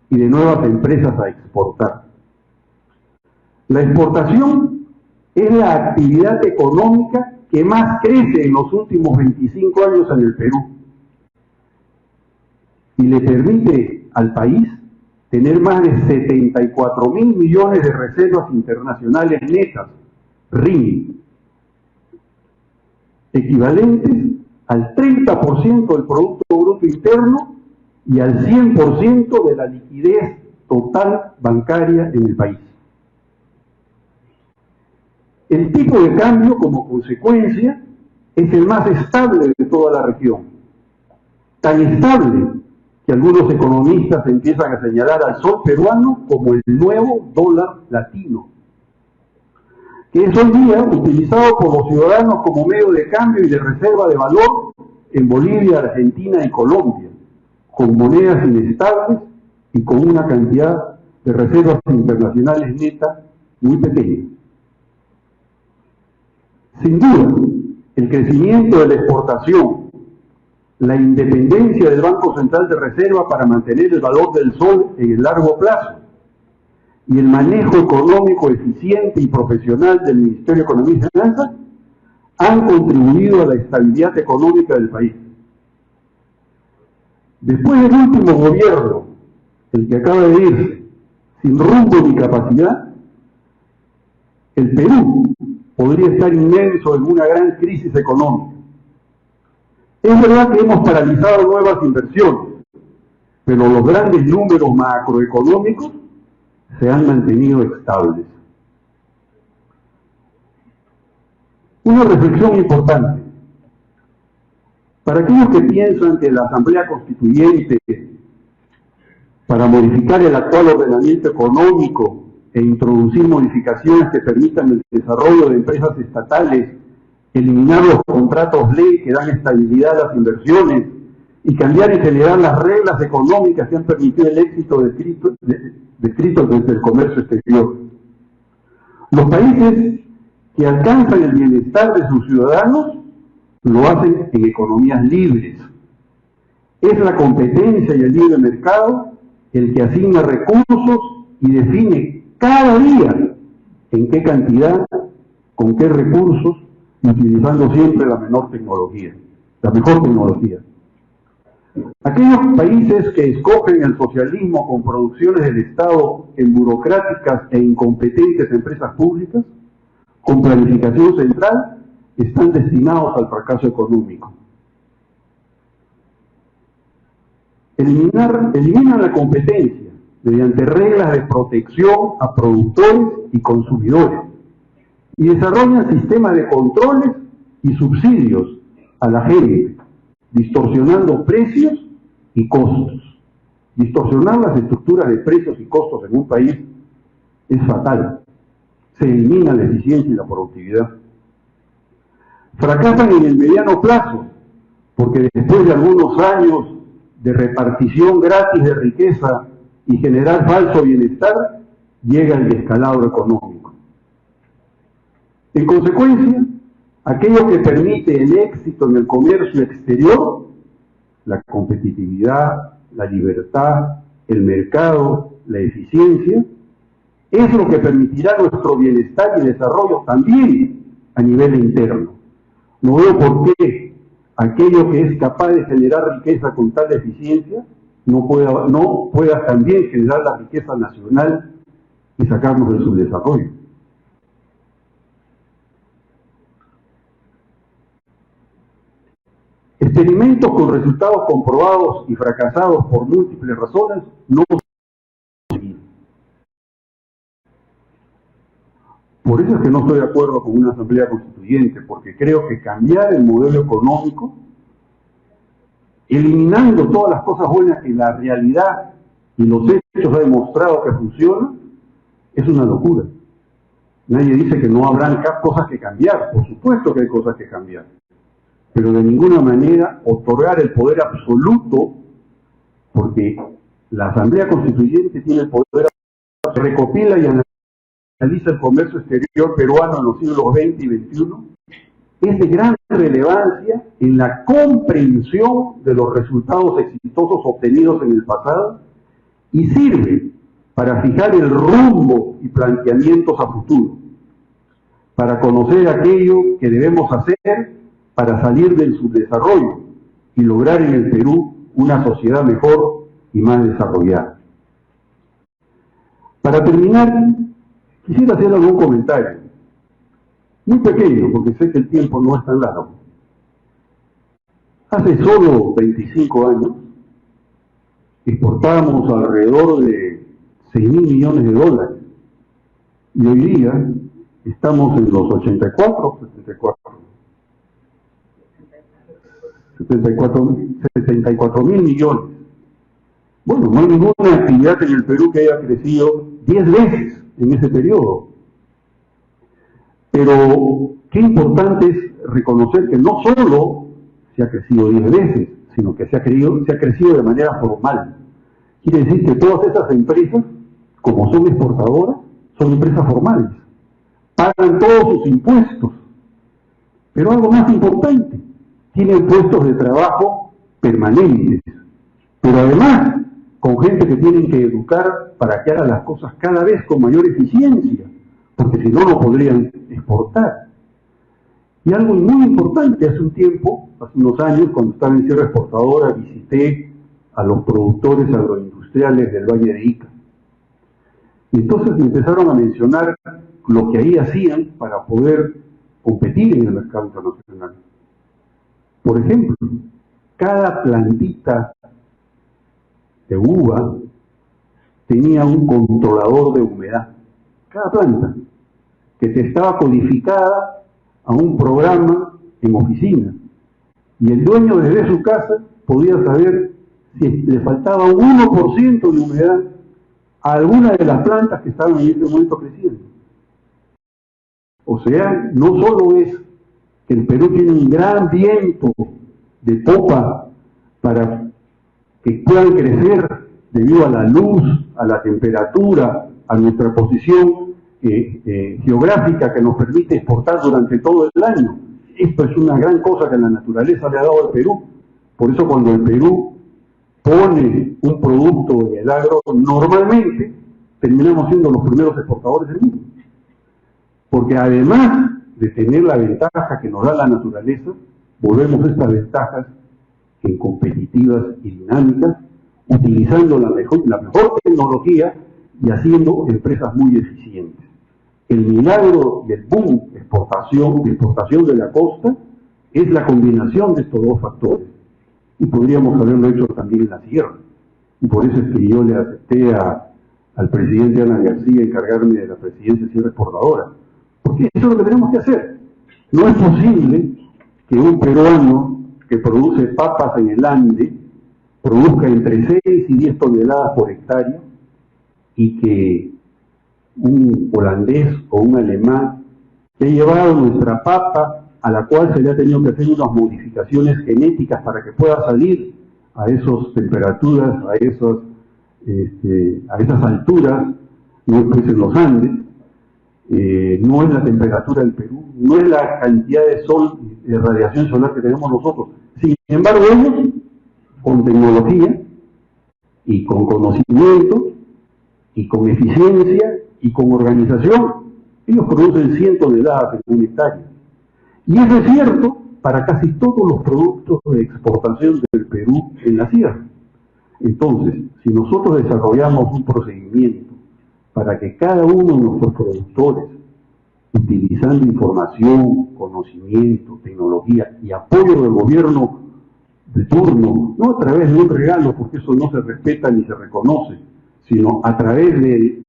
y de nuevas empresas a exportar. La exportación es la actividad económica que más crece en los últimos 25 años en el Perú y le permite al país tener más de 74.000 millones de reservas internacionales netas, RIN, equivalentes al 30% del Producto Bruto Interno y al 100% de la liquidez total bancaria en el país. El tipo de cambio, como consecuencia, es el más estable de toda la región. Tan estable que algunos economistas empiezan a señalar al sol peruano como el nuevo dólar latino, que es hoy día utilizado por los ciudadanos como medio de cambio y de reserva de valor en Bolivia, Argentina y Colombia, con monedas inestables y con una cantidad de reservas internacionales netas muy pequeña. Sin duda, el crecimiento de la exportación, la independencia del Banco Central de Reserva para mantener el valor del sol en el largo plazo y el manejo económico eficiente y profesional del Ministerio de Economía y Finanzas han contribuido a la estabilidad económica del país. Después del último gobierno, el que acaba de irse, sin rumbo ni capacidad, el Perú podría estar inmerso en una gran crisis económica. Es verdad que hemos paralizado nuevas inversiones, pero los grandes números macroeconómicos se han mantenido estables. Una reflexión importante. Para aquellos que piensan que la Asamblea Constituyente, para modificar el actual ordenamiento económico e introducir modificaciones que permitan el desarrollo de empresas estatales, eliminar los contratos ley que dan estabilidad a las inversiones y cambiar en general las reglas económicas que han permitido el éxito descrito desde el comercio exterior. Los países que alcanzan el bienestar de sus ciudadanos lo hacen en economías libres. Es la competencia y el libre mercado el que asigna recursos y define cada día en qué cantidad, con qué recursos, y utilizando siempre la mejor tecnología. Aquellos países que escogen el socialismo con producciones del Estado en burocráticas e incompetentes empresas públicas, con planificación central, están destinados al fracaso económico. Eliminan la competencia mediante reglas de protección a productores y consumidores y desarrollan sistemas de controles y subsidios a la gente, distorsionando precios y costos. Distorsionar las estructuras de precios y costos en un país es fatal. Se elimina la eficiencia y la productividad. Fracasan en el mediano plazo, porque después de algunos años de repartición gratis de riqueza y generar falso bienestar, llega el descalabro económico. En consecuencia, aquello que permite el éxito en el comercio exterior, la competitividad, la libertad, el mercado, la eficiencia, es lo que permitirá nuestro bienestar y desarrollo también a nivel interno. No veo por qué aquello que es capaz de generar riqueza con tal eficiencia no pueda también generar la riqueza nacional y sacarnos del subdesarrollo. Experimentos con resultados comprobados y fracasados por múltiples razones no seguir. Por eso es que no estoy de acuerdo con una asamblea constituyente, porque creo que cambiar el modelo económico, eliminando todas las cosas buenas que la realidad y los hechos ha demostrado que funcionan, es una locura. Nadie dice que no habrán cosas que cambiar, por supuesto que hay cosas que cambiar, pero de ninguna manera otorgar el poder absoluto, porque la Asamblea Constituyente tiene el poder, recopila y analiza el comercio exterior peruano en los siglos XX y XXI, es de gran relevancia en la comprensión de los resultados exitosos obtenidos en el pasado y sirve para fijar el rumbo y planteamientos a futuro, para conocer aquello que debemos hacer para salir del subdesarrollo y lograr en el Perú una sociedad mejor y más desarrollada. Para terminar, quisiera hacer algún comentario, muy pequeño, porque sé que el tiempo no es tan largo. Hace solo 25 años, exportábamos alrededor de 6.000 millones de dólares, y hoy día estamos en los 74 mil millones. Bueno, no hay ninguna actividad en el Perú que haya crecido 10 veces en ese periodo. Pero qué importante es reconocer que no solo se ha crecido 10 veces, sino que se ha crecido de manera formal. Quiere decir que todas esas empresas, como son exportadoras, son empresas formales. Pagan todos sus impuestos. Pero algo más importante, tienen puestos de trabajo permanentes. Pero además, con gente que tienen que educar para que haga las cosas cada vez con mayor eficiencia, porque si no, no podrían exportar. Y algo muy importante, hace un tiempo, hace unos años, cuando estaba en Sierra Exportadora, visité a los productores agroindustriales del Valle de Ica. Y entonces me empezaron a mencionar lo que ahí hacían para poder competir en el mercado internacional. Por ejemplo, cada plantita de uva tenía un controlador de humedad. Cada planta, que te estaba codificada a un programa en oficina. Y el dueño desde su casa podía saber si le faltaba un 1% de humedad a alguna de las plantas que estaban en ese momento creciendo. O sea, no solo es que el Perú tiene un gran viento de popa para que puedan crecer debido a la luz, a la temperatura, a nuestra posición geográfica que nos permite exportar durante todo el año. Esto es una gran cosa que la naturaleza le ha dado al Perú. Por eso cuando el Perú pone un producto en el agro, normalmente terminamos siendo los primeros exportadores del mundo. Porque además de tener la ventaja que nos da la naturaleza, volvemos estas ventajas en competitivas y dinámicas, utilizando la mejor tecnología y haciendo empresas muy eficientes. El milagro del boom de exportación de la costa es la combinación de estos dos factores. Y podríamos haberlo hecho también en la sierra. Y por eso es que yo le acepté al presidente Alan García encargarme de la presidencia de Sierra Exportadora, Porque eso es lo que tenemos que hacer. No es posible que un peruano que produce papas en el Ande produzca entre 6 y 10 toneladas por hectárea y que un holandés o un alemán que ha llevado nuestra papa a la cual se le ha tenido que hacer unas modificaciones genéticas para que pueda salir a esas temperaturas, a esas alturas, no es en los Andes, no es la temperatura del Perú, no es la cantidad de sol, de radiación solar que tenemos nosotros. Sin embargo, ellos, con tecnología y con conocimiento y con eficiencia y con organización, ellos producen 100 toneladas en un hectárea. Y eso es cierto para casi todos los productos de exportación del Perú en la sierra. Entonces, si nosotros desarrollamos un procedimiento para que cada uno de nuestros productores, utilizando información, conocimiento, tecnología y apoyo del gobierno de turno, no a través de un regalo, porque eso no se respeta ni se reconoce, sino a través de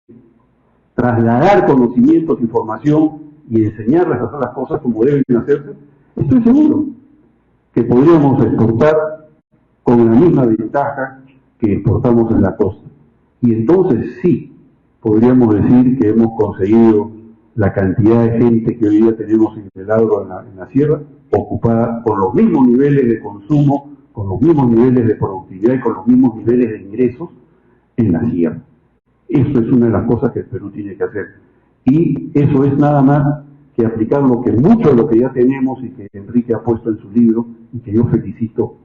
trasladar conocimientos, información y enseñarles a hacer las cosas como deben hacerse, estoy seguro que podríamos exportar con la misma ventaja que exportamos en la costa. Y entonces sí, podríamos decir que hemos conseguido la cantidad de gente que hoy día tenemos en el agro, en la sierra, ocupada con los mismos niveles de consumo, con los mismos niveles de productividad y con los mismos niveles de ingresos en la sierra. Eso es una de las cosas que el Perú tiene que hacer. Y eso es nada más que aplicar mucho de lo que ya tenemos y que Enrique ha puesto en su libro y que yo felicito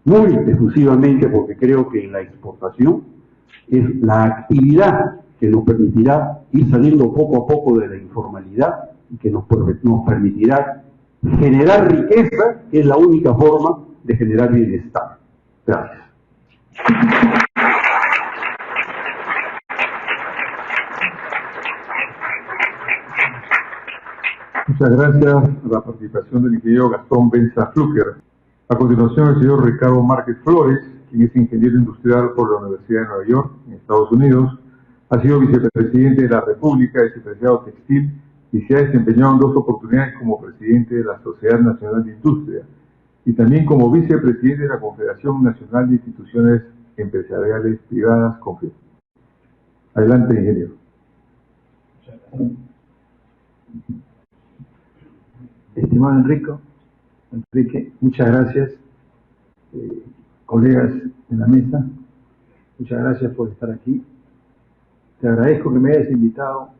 muy efusivamente porque creo que la exportación es la actividad que nos permitirá ir saliendo poco a poco de la informalidad y que nos permitirá generar riqueza, que es la única forma de generar bienestar. Gracias. Muchas gracias a la participación del ingeniero Gastón Benza Fluker. A continuación, el señor Ricardo Márquez Flores, quien es ingeniero industrial por la Universidad de Nueva York, en Estados Unidos, ha sido vicepresidente de la República, es licenciado textil y se ha desempeñado en 2 oportunidades como presidente de la Sociedad Nacional de Industria y también como vicepresidente de la Confederación Nacional de Instituciones Empresariales Privadas, CONFEP. Adelante, ingeniero. Estimado Enrique, muchas gracias, colegas en la mesa, muchas gracias por estar aquí. Te agradezco que me hayas invitado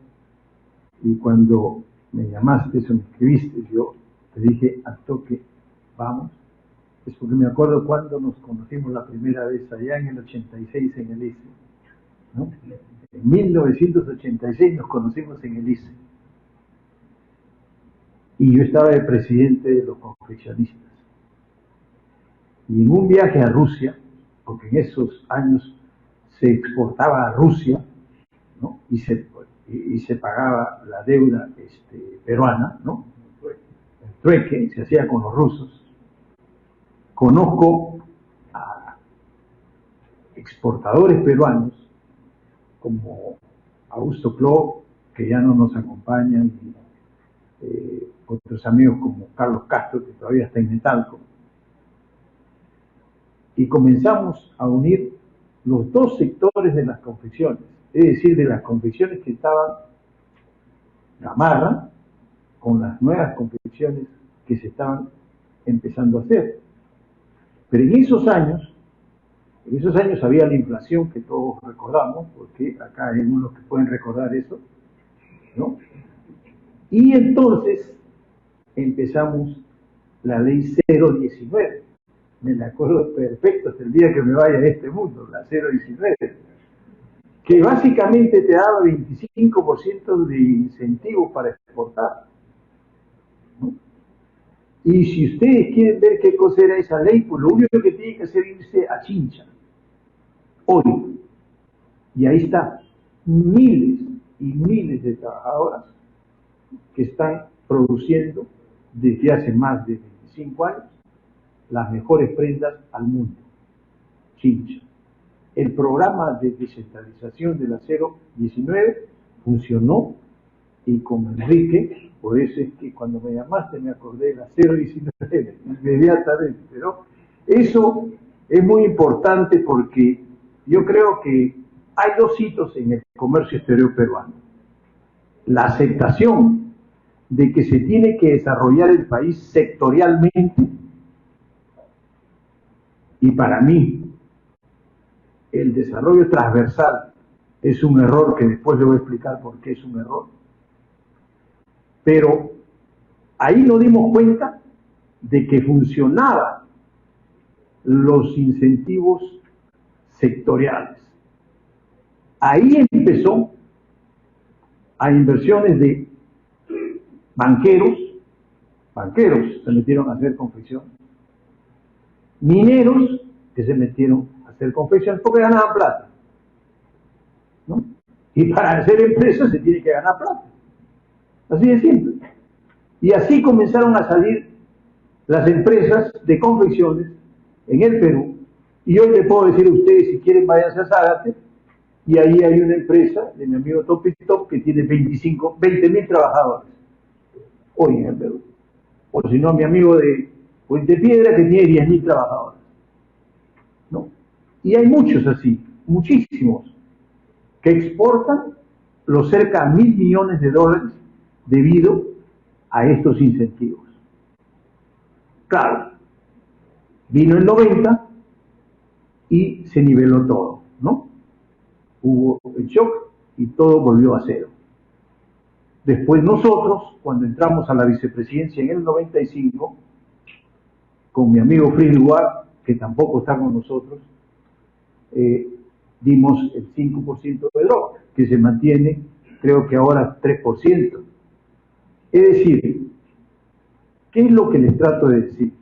y cuando me llamaste o me escribiste, yo te dije al toque, vamos, es porque me acuerdo cuando nos conocimos la primera vez allá en el 86 en el ICE, ¿no? En 1986 nos conocimos en el ICE. Y yo estaba de presidente de los confeccionistas. Y en un viaje a Rusia, porque en esos años se exportaba a Rusia, ¿no? y se pagaba la deuda peruana, ¿no? El trueque se hacía con los rusos. Conozco a exportadores peruanos como Augusto Cló, que ya no nos acompañan, y otros amigos como Carlos Castro, que todavía está en Metalco, y comenzamos a unir los 2 sectores de las confecciones, es decir, de las confecciones que estaban Gamarra con las nuevas confecciones que se estaban empezando a hacer. Pero en esos años había la inflación que todos recordamos, porque acá hay algunos que pueden recordar eso, ¿no? Y entonces empezamos la ley 019. Me la acuerdo perfecto hasta el día que me vaya de este mundo, la 019, que básicamente te daba 25% de incentivo para exportar, ¿no? Y si ustedes quieren ver qué cosa era esa ley, pues lo único que tienen que hacer es irse a Chincha, hoy. Y ahí está, miles y miles de trabajadoras que están produciendo desde hace más de 25 años las mejores prendas al mundo. Chincha. El programa de descentralización de la 019 funcionó y con Enrique, por eso es que cuando me llamaste me acordé de la 019 inmediatamente, pero eso es muy importante porque yo creo que hay dos hitos en el comercio exterior peruano. La aceptación de que se tiene que desarrollar el país sectorialmente, y para mí el desarrollo transversal es un error que después le voy a explicar por qué es un error. Pero ahí nos dimos cuenta de que funcionaban los incentivos sectoriales. Ahí empezó a inversiones de banqueros se metieron a hacer confección, mineros que se metieron a hacer confección porque ganaban plata, ¿no? Y para hacer empresas se tiene que ganar plata. Así de simple. Y así comenzaron a salir las empresas de confecciones en el Perú. Y hoy le puedo decir a ustedes, si quieren, váyanse a Zárate, y ahí hay una empresa de mi amigo Topitop que tiene 20.000 trabajadores hoy en el Perú. O si no, mi amigo de Puente Piedra que tiene 10.000 trabajadores, ¿no? Y hay muchos así, muchísimos, que exportan los cerca de $1.000 millones debido a estos incentivos. Claro, vino el 90 y se niveló todo, ¿no? Hubo el shock y todo volvió a cero. Después nosotros, cuando entramos a la vicepresidencia en el 95, con mi amigo Fritz Duarte, que tampoco está con nosotros, dimos el 5% de droga, que se mantiene, creo que ahora 3%. Es decir, ¿qué es lo que les trato de decir?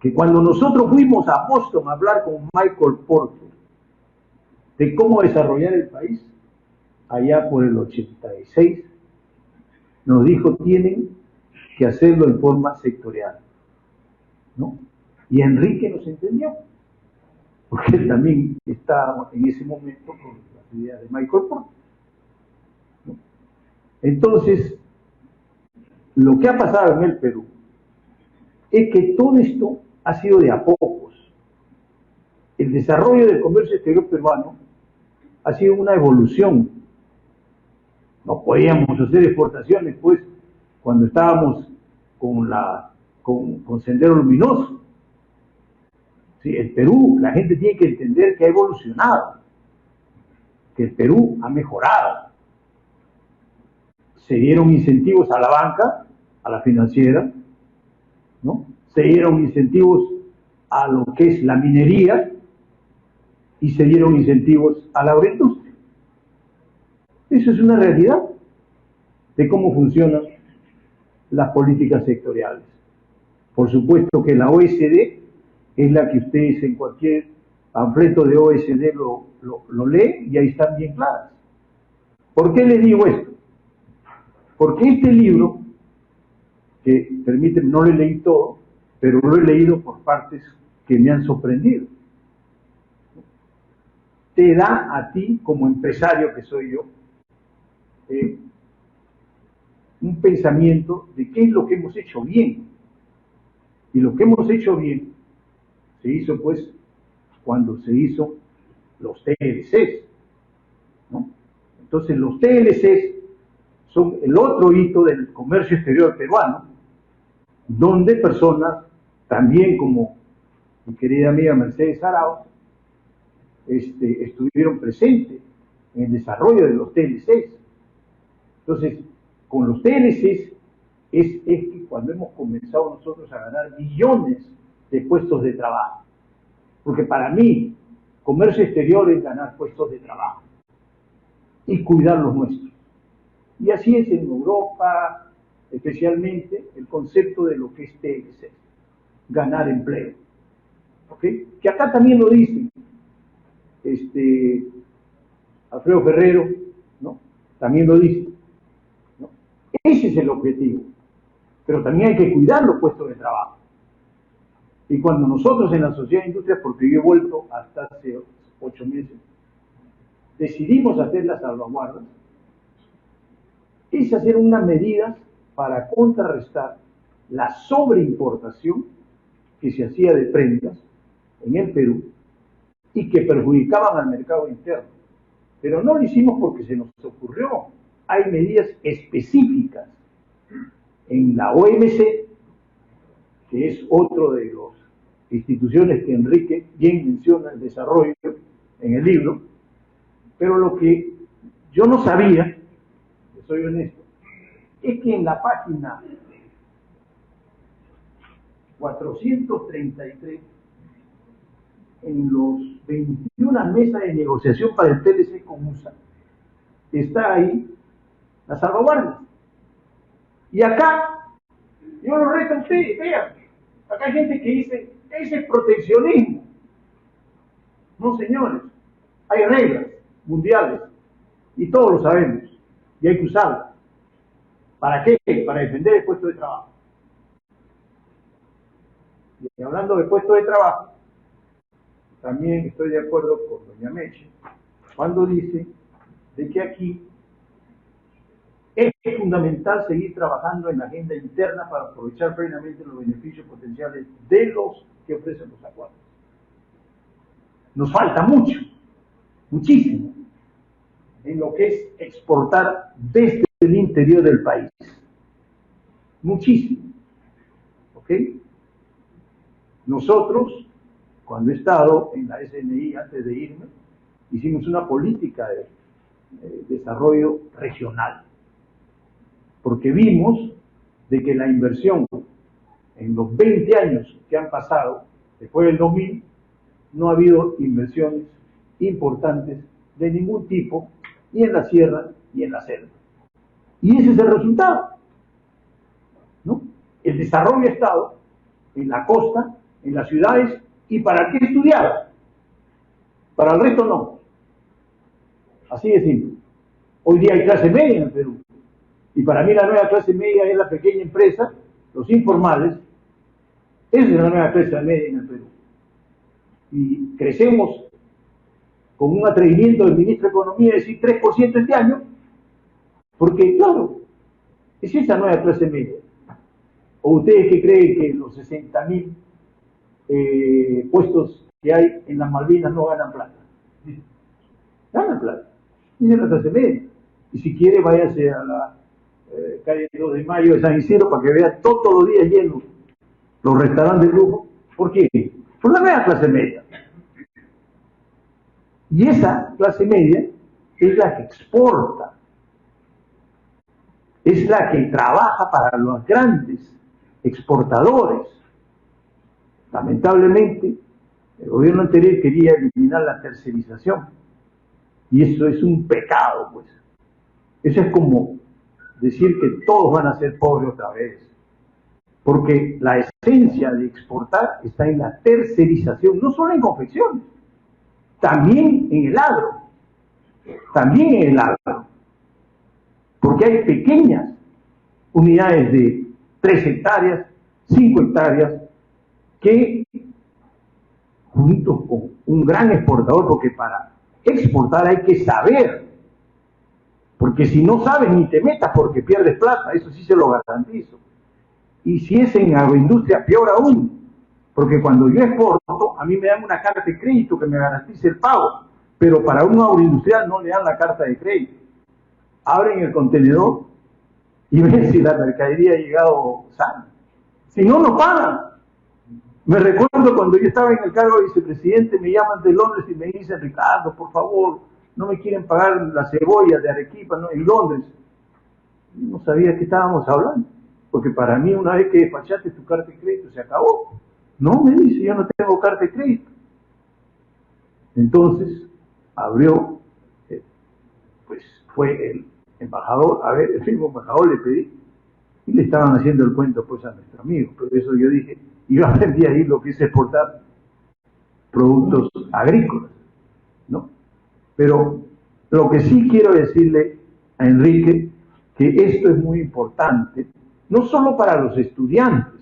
Que cuando nosotros fuimos a Boston a hablar con Michael Porter de cómo desarrollar el país, allá por el 86, nos dijo, tienen que hacerlo en forma sectorial, ¿no? Y Enrique nos entendió, porque él también estaba en ese momento con las ideas de Michael Porter, ¿no? Entonces, lo que ha pasado en el Perú es que todo esto ha sido de a pocos. El desarrollo del comercio exterior peruano ha sido una evolución. No podíamos hacer exportaciones, pues, cuando estábamos con Sendero Luminoso. Sí, el Perú, la gente tiene que entender que ha evolucionado, que el Perú ha mejorado. Se dieron incentivos a la banca, a la financiera, ¿no? Se dieron incentivos a lo que es la minería y se dieron incentivos a la agroindustria. Eso es una realidad de cómo funcionan las políticas sectoriales. Por supuesto que la OECD es la que ustedes en cualquier panfleto de OECD lo leen y ahí están bien claras. ¿Por qué les digo esto? Porque este libro, que permíteme, no lo he leído todo, pero lo he leído por partes que me han sorprendido, te da a ti, como empresario que soy yo, un pensamiento de qué es lo que hemos hecho bien. Y lo que hemos hecho bien se hizo, pues, cuando se hizo los TLCs, ¿no? Entonces, los TLCs son el otro hito del comercio exterior peruano, donde personas, también como mi querida amiga Mercedes Arauz, estuvieron presentes en el desarrollo de los TLCs. Entonces, con los TLCs es que cuando hemos comenzado nosotros a ganar millones de puestos de trabajo. Porque para mí, comercio exterior es ganar puestos de trabajo y cuidar los nuestros. Y así es en Europa, especialmente, el concepto de lo que es TLC, ganar empleo. ¿Okay? Que acá también lo dicen. Alfredo Ferrero, ¿no? También lo dice, ¿no? Ese es el objetivo. Pero también hay que cuidar los puestos de trabajo. Y cuando nosotros en la Sociedad de Industrias, porque yo he vuelto hasta hace 8 meses, decidimos hacer las salvaguardas, es hacer unas medidas para contrarrestar la sobreimportación que se hacía de prendas en el Perú y que perjudicaban al mercado interno. Pero no lo hicimos porque se nos ocurrió. Hay medidas específicas en la OMC, que es otro de las instituciones que Enrique bien menciona el desarrollo en el libro, pero lo que yo no sabía, soy honesto, es que en la página 433, en los 21 mesas de negociación para el TLC con USA, está ahí la salvaguardia. Y acá, yo lo reto a ustedes, vean, acá hay gente que dice, ese es proteccionismo. No, señores, hay reglas mundiales y todos lo sabemos y hay que usarlas. ¿Para qué? Para defender el puesto de trabajo. Y hablando de puesto de trabajo, también estoy de acuerdo con doña Meche cuando dice de que aquí es fundamental seguir trabajando en la agenda interna para aprovechar plenamente los beneficios potenciales de los que ofrecen los acuerdos. Nos falta mucho, muchísimo, en lo que es exportar desde el interior del país. Muchísimo. ¿Ok? Nosotros, cuando he estado en la SNI antes de irme, hicimos una política de desarrollo regional, porque vimos de que la inversión en los 20 años que han pasado, después del 2000, no ha habido inversiones importantes de ningún tipo, ni en la sierra ni en la selva. Y ese es el resultado, ¿no? El desarrollo ha estado en la costa, en las ciudades, ¿y para qué estudiar? Para el resto no. Así de simple. Hoy día hay clase media en el Perú. Y para mí la nueva clase media es la pequeña empresa, los informales. Esa es la nueva clase media en el Perú. Y crecemos con un atrevimiento del ministro de Economía de decir 3% este año, porque claro, es esa nueva clase media. ¿O ustedes que creen que los 60.000 puestos que hay en las Malvinas no ganan plata? Ganan plata. Esa es la clase media. Y si quiere, váyase a la calle 2 de Mayo de San Isidro para que vea todos los días llenos los restaurantes de lujo. ¿Por qué? Por la nueva clase media. Y esa clase media es la que exporta, es la que trabaja para los grandes exportadores. Lamentablemente, el gobierno anterior quería eliminar la tercerización. Y eso es un pecado, pues. Eso es como decir que todos van a ser pobres otra vez. Porque la esencia de exportar está en la tercerización, no solo en confecciones, también en el agro. También en el agro. Porque hay pequeñas unidades de 3 hectáreas, 5 hectáreas, que junto con un gran exportador, porque para exportar hay que saber, porque si no sabes ni te metas porque pierdes plata, eso sí se lo garantizo. Y si es en agroindustria, peor aún, porque cuando yo exporto, a mí me dan una carta de crédito que me garantice el pago, pero para un agroindustrial no le dan la carta de crédito. Abren el contenedor y ven si la mercadería ha llegado sana. Si no, no pagan. Me recuerdo cuando yo estaba en el cargo de vicepresidente, me llaman de Londres y me dicen, Ricardo, por favor, no me quieren pagar la cebolla de Arequipa, ¿no? En Londres. Yo no sabía de qué estábamos hablando, porque para mí una vez que despachaste tu carta de crédito se acabó. No, me dice, yo no tengo carta de crédito. Entonces, abrió, pues fue el embajador, a ver, el mismo embajador le pedí, y le estaban haciendo el cuento pues a nuestro amigo. Por eso yo dije, yo aprendí ahí lo que es exportar productos agrícolas, ¿no? Pero lo que sí quiero decirle a Enrique, que esto es muy importante, no solo para los estudiantes,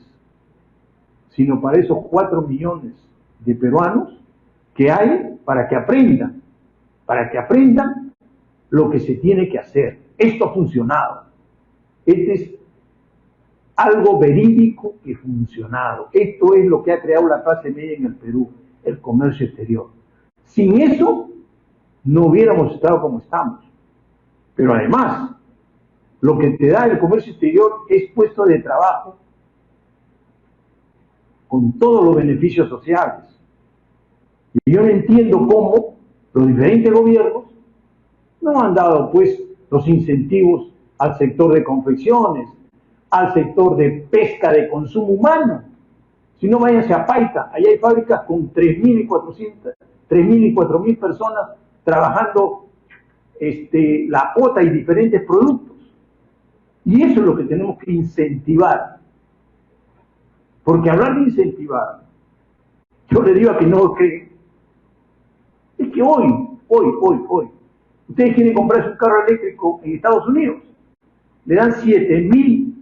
sino para esos 4 millones de peruanos que hay para que aprendan lo que se tiene que hacer. Esto ha funcionado. Este es algo verídico que ha funcionado. Esto es lo que ha creado la clase media en el Perú, el comercio exterior. Sin eso, no hubiéramos estado como estamos. Pero además, lo que te da el comercio exterior es puesto de trabajo con todos los beneficios sociales. Y yo no entiendo cómo los diferentes gobiernos no han dado pues los incentivos al sector de confecciones, al sector de pesca de consumo humano. Si no, váyanse a Paita, allá hay fábricas con 3.400, 3.000 y 4.000 personas trabajando la pota y diferentes productos. Y eso es lo que tenemos que incentivar. Porque hablar de incentivar, yo le digo a que no lo creen, es que hoy, ustedes quieren comprarse un carro eléctrico en Estados Unidos, le dan $7.000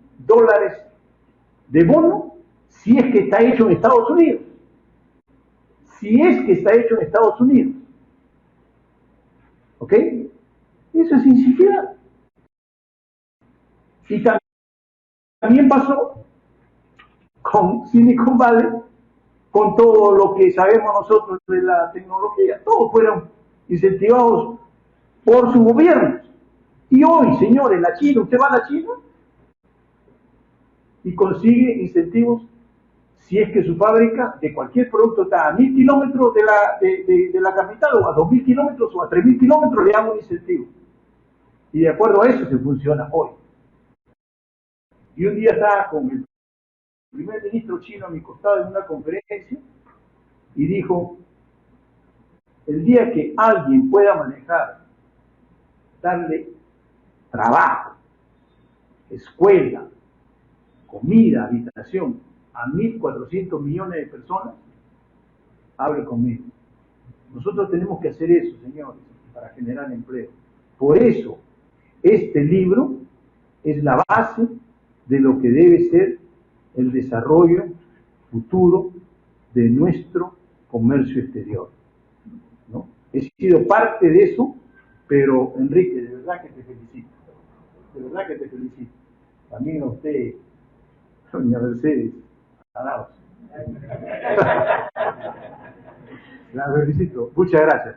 de bono si es que está hecho en Estados Unidos. Si es que está hecho en Estados Unidos. ¿Ok? Eso es incentivar. Y también pasó con Silicon Valley, con todo lo que sabemos nosotros de la tecnología. Todos fueron incentivados por sus gobiernos. Y hoy, señores, la China, usted va a la China y consigue incentivos si es que su fábrica de cualquier producto está a 1.000 kilómetros de la capital, o a 2.000 kilómetros, o a 3.000 kilómetros, le dan un incentivo. Y de acuerdo a eso se funciona hoy. Y un día estaba con el primer ministro chino a mi costado en una conferencia y dijo: el día que alguien pueda manejar, darle trabajo, escuela, comida, habitación a 1.400 millones de personas, hable conmigo. Nosotros tenemos que hacer eso, señores, para generar empleo. Por eso, este libro es la base de lo que debe ser el desarrollo futuro de nuestro comercio exterior, ¿no? He sido parte de eso, pero Enrique, de verdad que te felicito. De verdad que te felicito. También a usted, doña Mercedes Arauz. La felicito. Muchas gracias.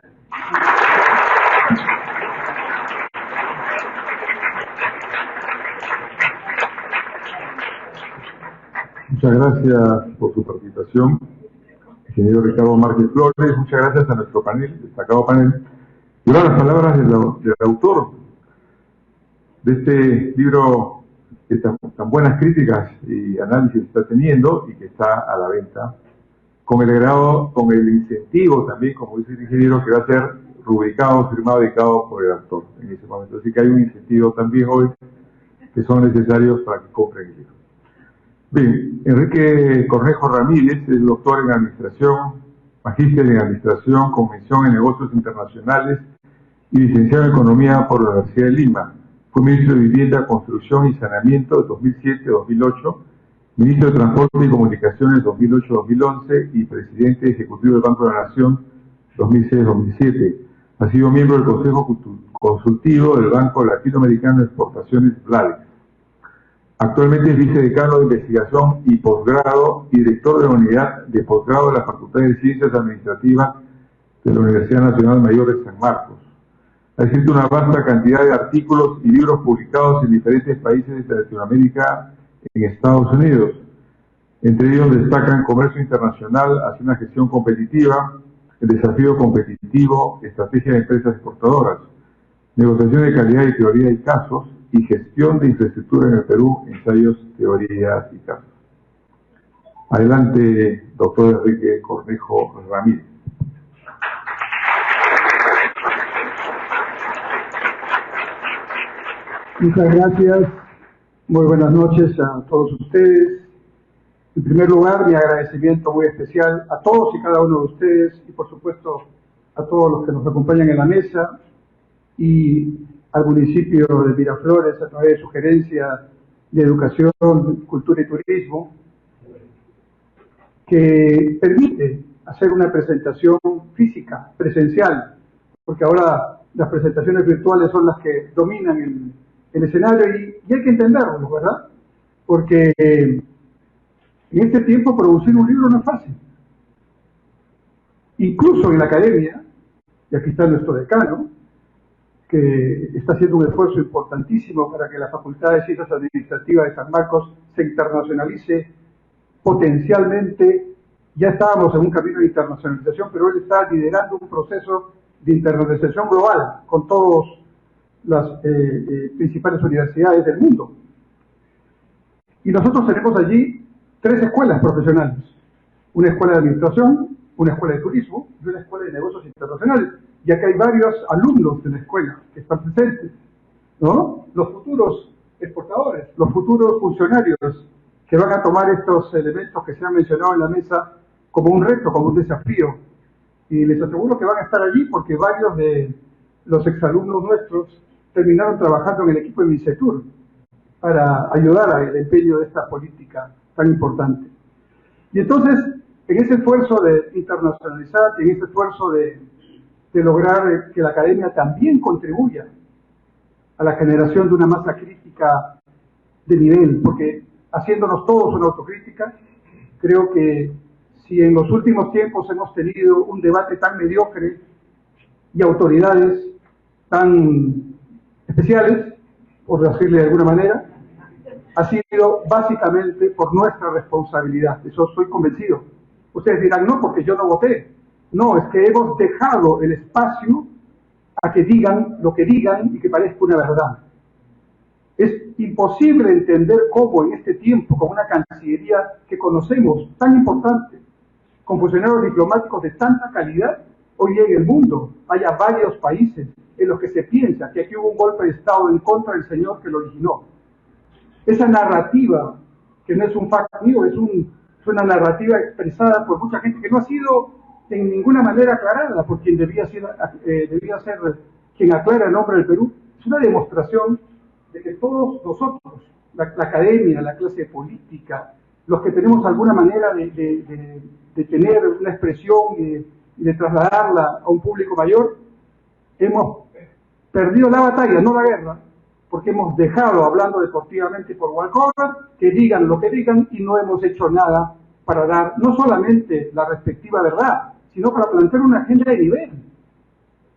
Muchas gracias por su participación, ingeniero Ricardo Márquez Flores. Muchas gracias a nuestro panel, destacado panel. Y ahora las palabras del autor de este libro que tan buenas críticas y análisis está teniendo y que está a la venta, con el incentivo también, como dice el ingeniero, que va a ser rubricado, firmado, dedicado por el autor en ese momento. Así que hay un incentivo también hoy que son necesarios para que compren el libro. Bien, Enrique Cornejo Ramírez es doctor en Administración, magíster en Administración, con mención en Negocios Internacionales y licenciado en Economía por la Universidad de Lima. Fue ministro de Vivienda, Construcción y Saneamiento de 2007 a 2008, ministro de Transporte y Comunicaciones 2008-2011 y presidente ejecutivo del Banco de la Nación 2006-2007. Ha sido miembro del Consejo Consultivo del Banco Latinoamericano de Exportaciones BLADEX. Actualmente es vicedecano de Investigación y Posgrado y director de la Unidad de Posgrado de la Facultad de Ciencias Administrativas de la Universidad Nacional Mayor de San Marcos. Ha escrito una vasta cantidad de artículos y libros publicados en diferentes países de Latinoamérica en Estados Unidos. Entre ellos destacan Comercio Internacional hacia una gestión competitiva, El desafío competitivo, Estrategia de empresas exportadoras, Negociación de calidad y teoría y casos, y Gestión de infraestructura en el Perú, ensayos, teorías y casos. Adelante, doctor Enrique Cornejo Ramírez. Muchas gracias. Muy buenas noches a todos ustedes. En primer lugar, mi agradecimiento muy especial a todos y cada uno de ustedes y, por supuesto, a todos los que nos acompañan en la mesa y al municipio de Miraflores a través de sugerencias de Educación, Cultura y Turismo, que permite hacer una presentación física, presencial, porque ahora las presentaciones virtuales son las que dominan el escenario y hay que entenderlo, ¿verdad? Porque en este tiempo producir un libro no es fácil. Incluso en la academia, y aquí está nuestro decano, que está haciendo un esfuerzo importantísimo para que la Facultad de Ciencias Administrativas de San Marcos se internacionalice potencialmente. Ya estábamos en un camino de internacionalización, pero él está liderando un proceso de internacionalización global con todas las principales universidades del mundo. Y nosotros tenemos allí 3 escuelas profesionales: una escuela de administración, una escuela de turismo y una escuela de negocios internacionales. Ya que hay varios alumnos de la escuela que están presentes, ¿no? Los futuros exportadores, los futuros funcionarios que van a tomar estos elementos que se han mencionado en la mesa como un reto, como un desafío. Y les aseguro que van a estar allí porque varios de los exalumnos nuestros terminaron trabajando en el equipo de MINCETUR para ayudar al empeño de esta política tan importante. Y entonces, en ese esfuerzo de internacionalizar y en ese esfuerzo de lograr que la academia también contribuya a la generación de una masa crítica de nivel, porque haciéndonos todos una autocrítica, creo que si en los últimos tiempos hemos tenido un debate tan mediocre y autoridades tan especiales, por decirle de alguna manera, ha sido básicamente por nuestra responsabilidad. Eso estoy convencido. Ustedes dirán, no, porque yo no voté. No, es que hemos dejado el espacio a que digan lo que digan y que parezca una verdad. Es imposible entender cómo en este tiempo, con una cancillería que conocemos tan importante, con funcionarios diplomáticos de tanta calidad, hoy en el mundo haya varios países en los que se piensa que aquí hubo un golpe de Estado en contra del señor que lo originó. Esa narrativa, que no es un fact news, es una narrativa expresada por mucha gente que no ha sido en ninguna manera aclarada por quien debía ser quien aclara el nombre del Perú, es una demostración de que todos nosotros, la academia, la clase política, los que tenemos alguna manera de tener una expresión y de trasladarla a un público mayor, hemos perdido la batalla, no la guerra, porque hemos dejado, hablando deportivamente por walkover, que digan lo que digan y no hemos hecho nada para dar no solamente la respectiva verdad, sino para plantear una agenda de nivel.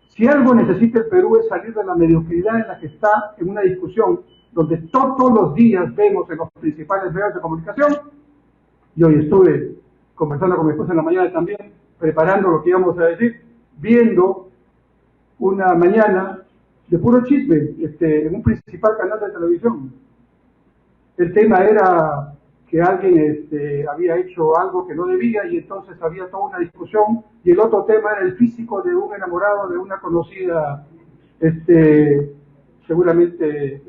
Si algo necesita el Perú es salir de la mediocridad en la que está en una discusión donde todos los días vemos en los principales medios de comunicación, y hoy estuve conversando con mi esposa en la mañana también, preparando lo que íbamos a decir, viendo una mañana de puro chisme en un principal canal de televisión. El tema era que alguien había hecho algo que no debía y entonces había toda una discusión, y el otro tema era el físico de un enamorado de una conocida, seguramente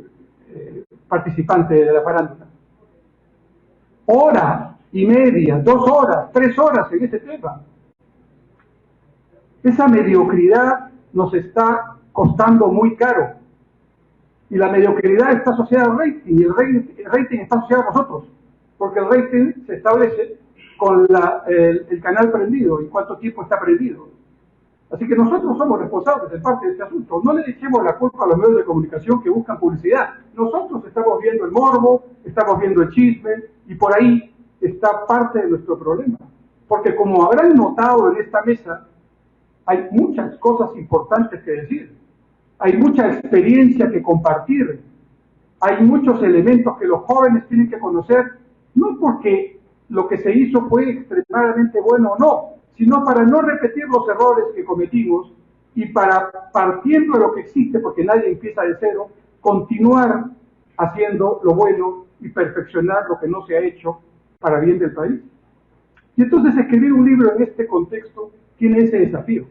participante de la farándula. Hora y media, 2 horas, 3 horas en ese tema. Esa mediocridad nos está costando muy caro. Y la mediocridad está asociada al rating, y el rating está asociado a nosotros, porque el rating se establece con el canal prendido y cuánto tiempo está prendido. Así que nosotros somos responsables de parte de este asunto. No le echemos la culpa a los medios de comunicación que buscan publicidad. Nosotros estamos viendo el morbo, estamos viendo el chisme, y por ahí está parte de nuestro problema. Porque como habrán notado en esta mesa, hay muchas cosas importantes que decir. Hay mucha experiencia que compartir. Hay muchos elementos que los jóvenes tienen que conocer, no porque lo que se hizo fue extremadamente bueno o no, sino para no repetir los errores que cometimos y para, partiendo de lo que existe, porque nadie empieza de cero, continuar haciendo lo bueno y perfeccionar lo que no se ha hecho para bien del país. Y entonces escribir un libro en este contexto tiene ese desafío.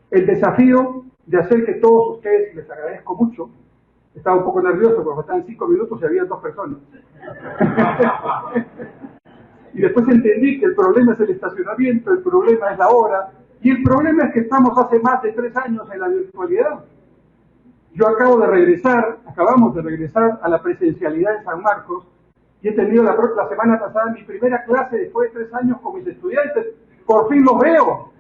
El desafío de hacer que todos ustedes, les agradezco mucho, estaba un poco nervioso porque estaban 5 minutos y había 2 personas. Y después entendí que el problema es el estacionamiento, el problema es la hora, y el problema es que estamos hace más de 3 años en la virtualidad. Yo acabamos de regresar a la presencialidad en San Marcos, y he tenido la semana pasada mi primera clase después de 3 años con mis estudiantes. Por fin los veo,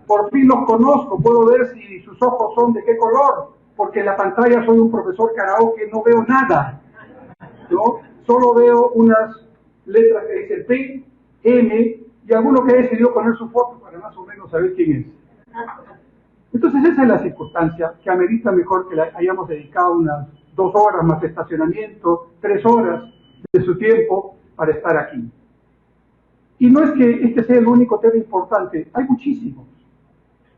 por fin los conozco, puedo ver si sus ojos son de qué color, porque en la pantalla soy un profesor karaoke, no veo nada, ¿no? Solo veo unas letras que dicen P, M, y alguno que ha decidido poner su foto para más o menos saber quién es. Entonces esa es la circunstancia que amerita mejor que le hayamos dedicado unas 2 horas más de estacionamiento, 3 horas de su tiempo para estar aquí. Y no es que este sea el único tema importante, hay muchísimos,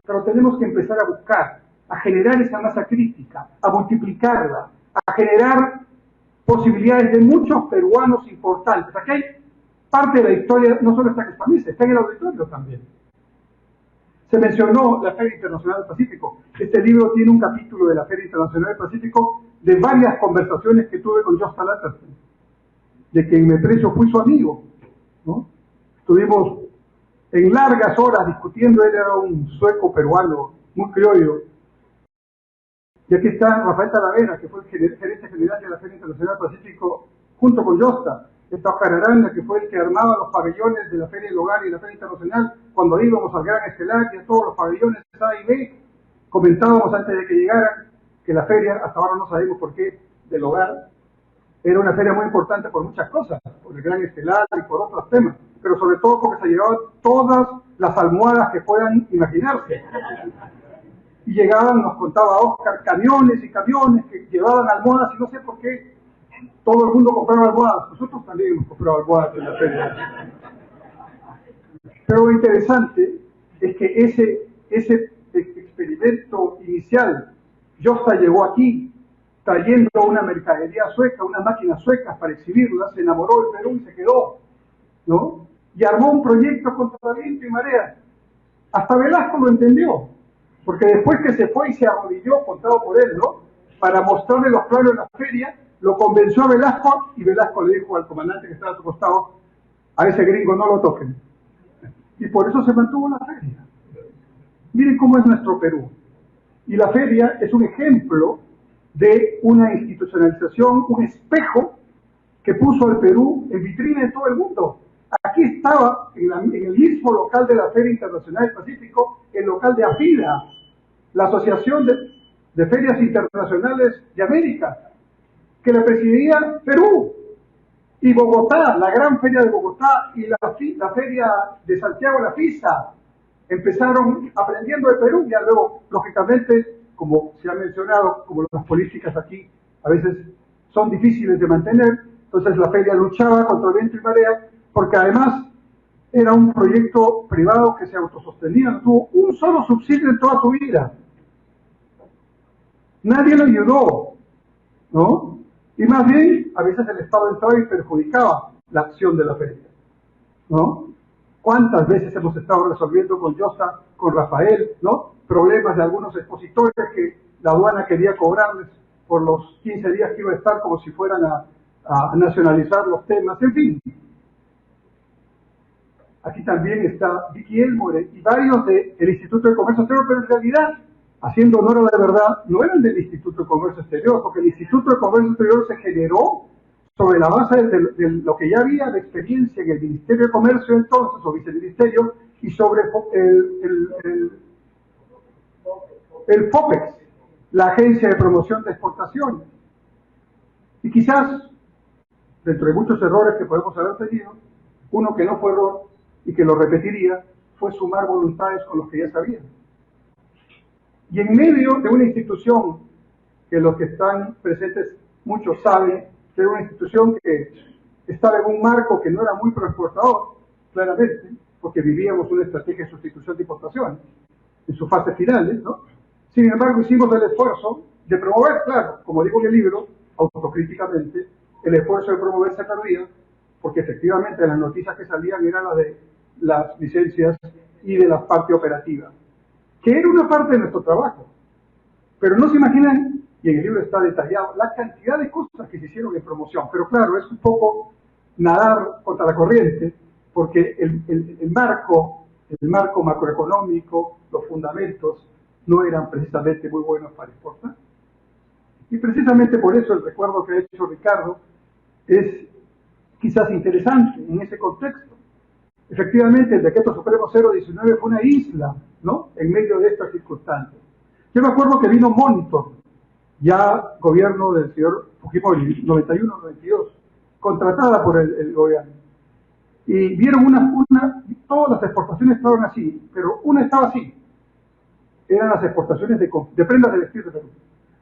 pero tenemos que empezar a buscar, a generar esa masa crítica, a multiplicarla, a generar posibilidades de muchos peruanos importantes. Aquí hay parte de la historia, no solo está en esta mesa, está en el auditorio también. Se mencionó la Feria Internacional del Pacífico. Este libro tiene un capítulo de la Feria Internacional del Pacífico de varias conversaciones que tuve con Gösta Lattersen, de quien me precio fui su amigo, ¿no? Estuvimos en largas horas discutiendo, él era un sueco peruano, muy criollo. Y aquí está Rafael Talavera, que fue el gerente general de la Feria Internacional del Pacífico, junto con Gösta. Está Oscar Aranda, que fue el que armaba los pabellones de la Feria del Hogar y la Feria Internacional, cuando íbamos al Gran Estelar y a todos los pabellones A y B. Comentábamos antes de que llegaran que la feria, hasta ahora no sabemos por qué, del hogar, era una feria muy importante por muchas cosas, por el Gran Estelar y por otros temas, pero sobre todo porque se llevaban todas las almohadas que puedan imaginarse. Y llegaban, nos contaba Oscar, camiones y camiones que llevaban almohadas y no sé por qué todo el mundo compraba almohadas. Nosotros también hemos comprado almohadas en la feria. Pero lo interesante es que ese experimento inicial, Gösta llegó aquí trayendo una mercadería sueca, unas máquinas suecas para exhibirlas, se enamoró del Perú y se quedó, ¿no? Y armó un proyecto contra viento y marea. Hasta Velasco lo entendió, porque después que se fue y se arrodilló, contado por él, ¿no?, para mostrarle los planos de la feria, lo convenció a Velasco, y Velasco le dijo al comandante que estaba a su costado: a ese gringo no lo toquen. Y por eso se mantuvo la feria. Miren cómo es nuestro Perú. Y la feria es un ejemplo de una institucionalización, un espejo que puso al Perú en vitrina en todo el mundo. Aquí estaba, en el mismo local de la Feria Internacional del Pacífico, el local de AFIDA, la Asociación de Ferias Internacionales de América, que la presidía Perú, y Bogotá, la gran feria de Bogotá, y la feria de Santiago, la FISA, empezaron aprendiendo de Perú, y luego, lógicamente, como se ha mencionado, como las políticas aquí a veces son difíciles de mantener, entonces la feria luchaba contra viento y marea, porque además era un proyecto privado que se autosostenía, no tuvo un solo subsidio en toda su vida. Nadie lo ayudó, ¿no? Y más bien, a veces el Estado entraba y perjudicaba la acción de la feria, ¿no? ¿Cuántas veces hemos estado resolviendo con Gösta, con Rafael, ¿no?, problemas de algunos expositores que la aduana quería cobrarles por los 15 días que iba a estar, como si fueran a nacionalizar los temas, en fin. Aquí también está Vicky Elmore y varios del Instituto de Comercio Exterior, pero en realidad, haciendo honor a la verdad, no eran del Instituto de Comercio Exterior, porque el Instituto de Comercio Exterior se generó sobre la base de lo que ya había de experiencia en el Ministerio de Comercio entonces, o Viceministerio, y sobre el FOPEX, la Agencia de Promoción de Exportaciones. Y quizás, dentro de muchos errores que podemos haber tenido, uno que no fue error y que lo repetiría, fue sumar voluntades con los que ya sabían. Y en medio de una institución que los que están presentes, muchos saben, que era una institución que estaba en un marco que no era muy proexportador, claramente, porque vivíamos una estrategia de sustitución de importaciones en sus fases finales, ¿no? Sin embargo, hicimos el esfuerzo de promover, claro, como digo en el libro, autocríticamente, el esfuerzo de promover se perdía, porque efectivamente las noticias que salían eran las de las licencias y de la parte operativa, que era una parte de nuestro trabajo. Pero no se imaginan, y en el libro está detallado, la cantidad de cosas que se hicieron en promoción. Pero claro, es un poco nadar contra la corriente, porque el marco macroeconómico, los fundamentos, no eran precisamente muy buenos para exportar. Y precisamente por eso el recuerdo que ha hecho Ricardo es quizás interesante en ese contexto. Efectivamente, el Decreto Supremo 019 fue una isla, ¿no?, en medio de estas circunstancias. Yo me acuerdo que vino Monitor ya gobierno del señor Fujimori, 91-92, contratada por el gobierno. Y vieron todas las exportaciones estaban así, pero una estaba así. Eran las exportaciones de prendas de vestir de Perú.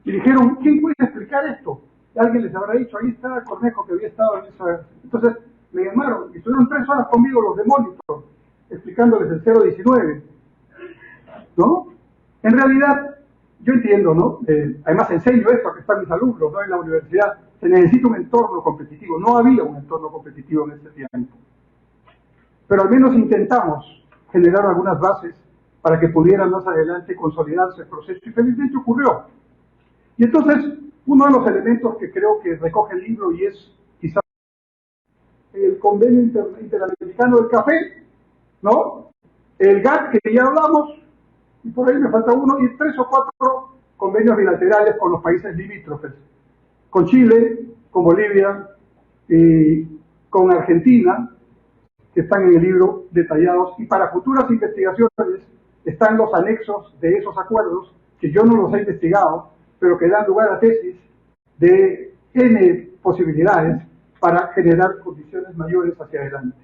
Y dijeron, ¿quién puede explicar esto? Y alguien les habrá dicho, ahí está Cornejo que había estado en esa... Entonces me llamaron y estuvieron 3 horas conmigo los de Monitor, explicándoles el 019. ¿No? En realidad, yo entiendo, ¿no? Además enseño esto a que están mis alumnos, ¿no? En la universidad se necesita un entorno competitivo. No había un entorno competitivo en ese tiempo. Pero al menos intentamos generar algunas bases para que pudieran más adelante consolidarse el proceso, y felizmente ocurrió. Y entonces, uno de los elementos que creo que recoge el libro, y es quizás el Convenio Interamericano del Café, ¿no? El GATT, que ya hablamos, y por ahí me falta uno, y 3 o 4 convenios bilaterales con los países limítrofes, con Chile, con Bolivia, con Argentina, que están en el libro detallados, y para futuras investigaciones están los anexos de esos acuerdos, que yo no los he investigado, pero que dan lugar a tesis de N posibilidades para generar condiciones mayores hacia adelante.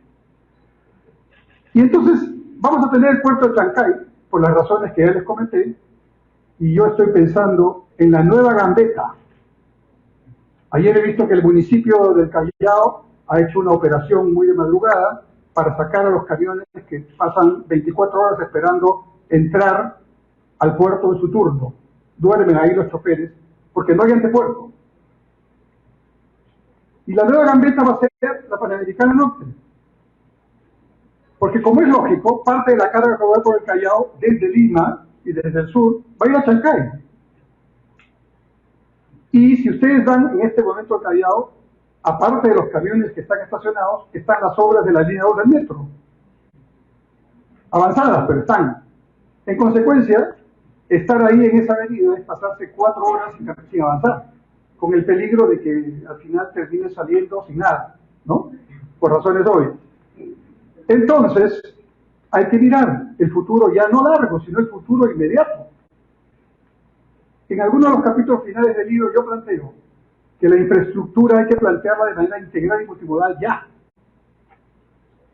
Y entonces vamos a tener el puerto de Chancay, por las razones que ya les comenté, y yo estoy pensando en la nueva Gambetta. Ayer he visto que el municipio del Callao ha hecho una operación muy de madrugada para sacar a los camiones que pasan 24 horas esperando entrar al puerto en su turno. Duermen ahí los choferes porque no hay antepuerto. Y la nueva Gambetta va a ser la Panamericana Norte. Porque como es lógico, parte de la carga global por el Callao, desde Lima y desde el sur, va a ir a Chancay. Y si ustedes van en este momento al Callao, aparte de los camiones que están estacionados, están las obras de la línea 2 del metro. Avanzadas, pero están. En consecuencia, estar ahí en esa avenida es pasarse 4 horas sin avanzar, con el peligro de que al final termine saliendo sin nada, ¿no? Por razones obvias. Entonces, hay que mirar el futuro ya no largo, sino el futuro inmediato. En algunos de los capítulos finales del libro yo planteo que la infraestructura hay que plantearla de manera integral y multimodal ya.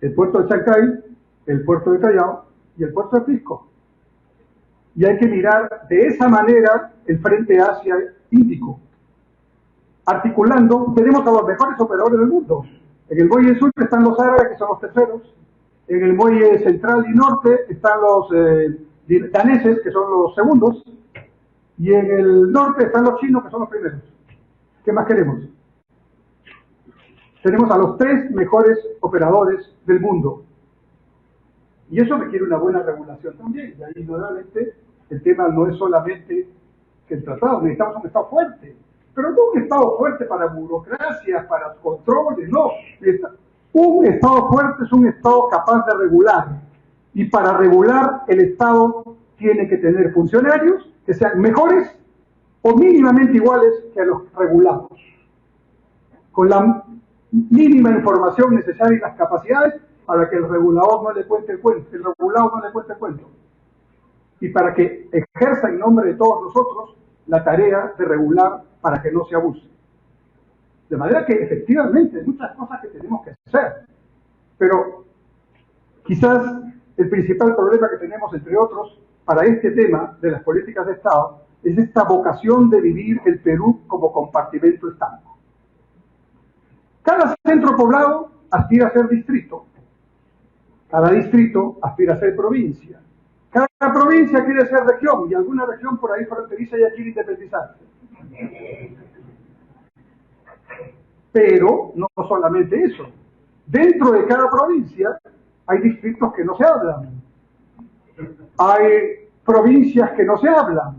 El puerto de Chancay, el puerto de Callao y el puerto de Pisco. Y hay que mirar de esa manera el frente Asia-Índico. Articulando, tenemos a los mejores operadores del mundo. En el muelle sur están los árabes, que son los terceros. En el muelle central y norte están los daneses, que son los segundos. Y en el norte están los chinos, que son los primeros. ¿Qué más queremos? Tenemos a los 3 mejores operadores del mundo. Y eso requiere una buena regulación también. Y ahí nuevamente el tema no es solamente que el tratado, necesitamos un Estado fuerte. Pero no un Estado fuerte para burocracia, para controles, no. Un Estado fuerte es un Estado capaz de regular. Y para regular, el Estado tiene que tener funcionarios que sean mejores o mínimamente iguales que a los regulados, con la mínima información necesaria y las capacidades para que el regulador no le cuente el cuento, y para que ejerza en nombre de todos nosotros la tarea de regular para que no se abuse. De manera que efectivamente hay muchas cosas que tenemos que hacer, pero quizás el principal problema que tenemos, entre otros, para este tema de las políticas de Estado, es esta vocación de vivir el Perú como compartimento estanco. Cada centro poblado aspira a ser distrito. Cada distrito aspira a ser provincia. Cada provincia quiere ser región, y alguna región por ahí fronteriza ya quiere independizarse. Pero no solamente eso. Dentro de cada provincia hay distritos que no se hablan. Hay provincias que no se hablan.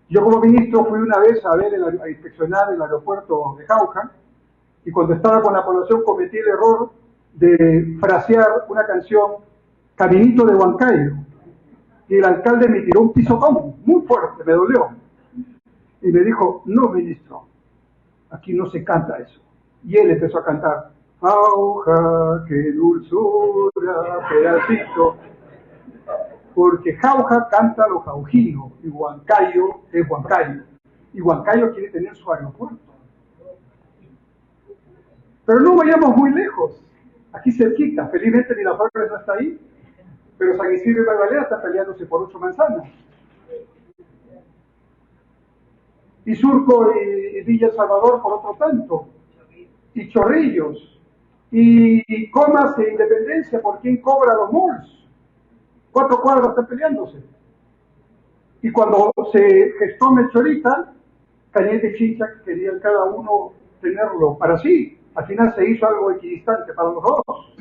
Yo como ministro fui una vez a inspeccionar el aeropuerto de Jauja, y cuando estaba con la población cometí el error de frasear una canción, Caminito de Huancayo, y el alcalde me tiró un pisotón muy fuerte, me dolió, y me dijo, no ministro, aquí no se canta eso. Y él empezó a cantar, Jauja, qué dulzura, pedacito, porque Jauja canta lo jaujino y Huancayo es Huancayo. y Huancayo quiere tener su aeropuerto. Pero no vayamos muy lejos, aquí cerquita, felizmente Miraflores no está ahí, pero San Isidro y Magdalena están peleándose por 8 manzanas. Y Surco y Villa El Salvador por otro tanto, y Chorrillos, y Comas e Independencia, ¿por quién cobra los malls? 4 cuadras están peleándose. Y cuando se gestó Melchorita, Cañete y Chincha querían cada uno tenerlo para sí. Al final se hizo algo equidistante para los dos.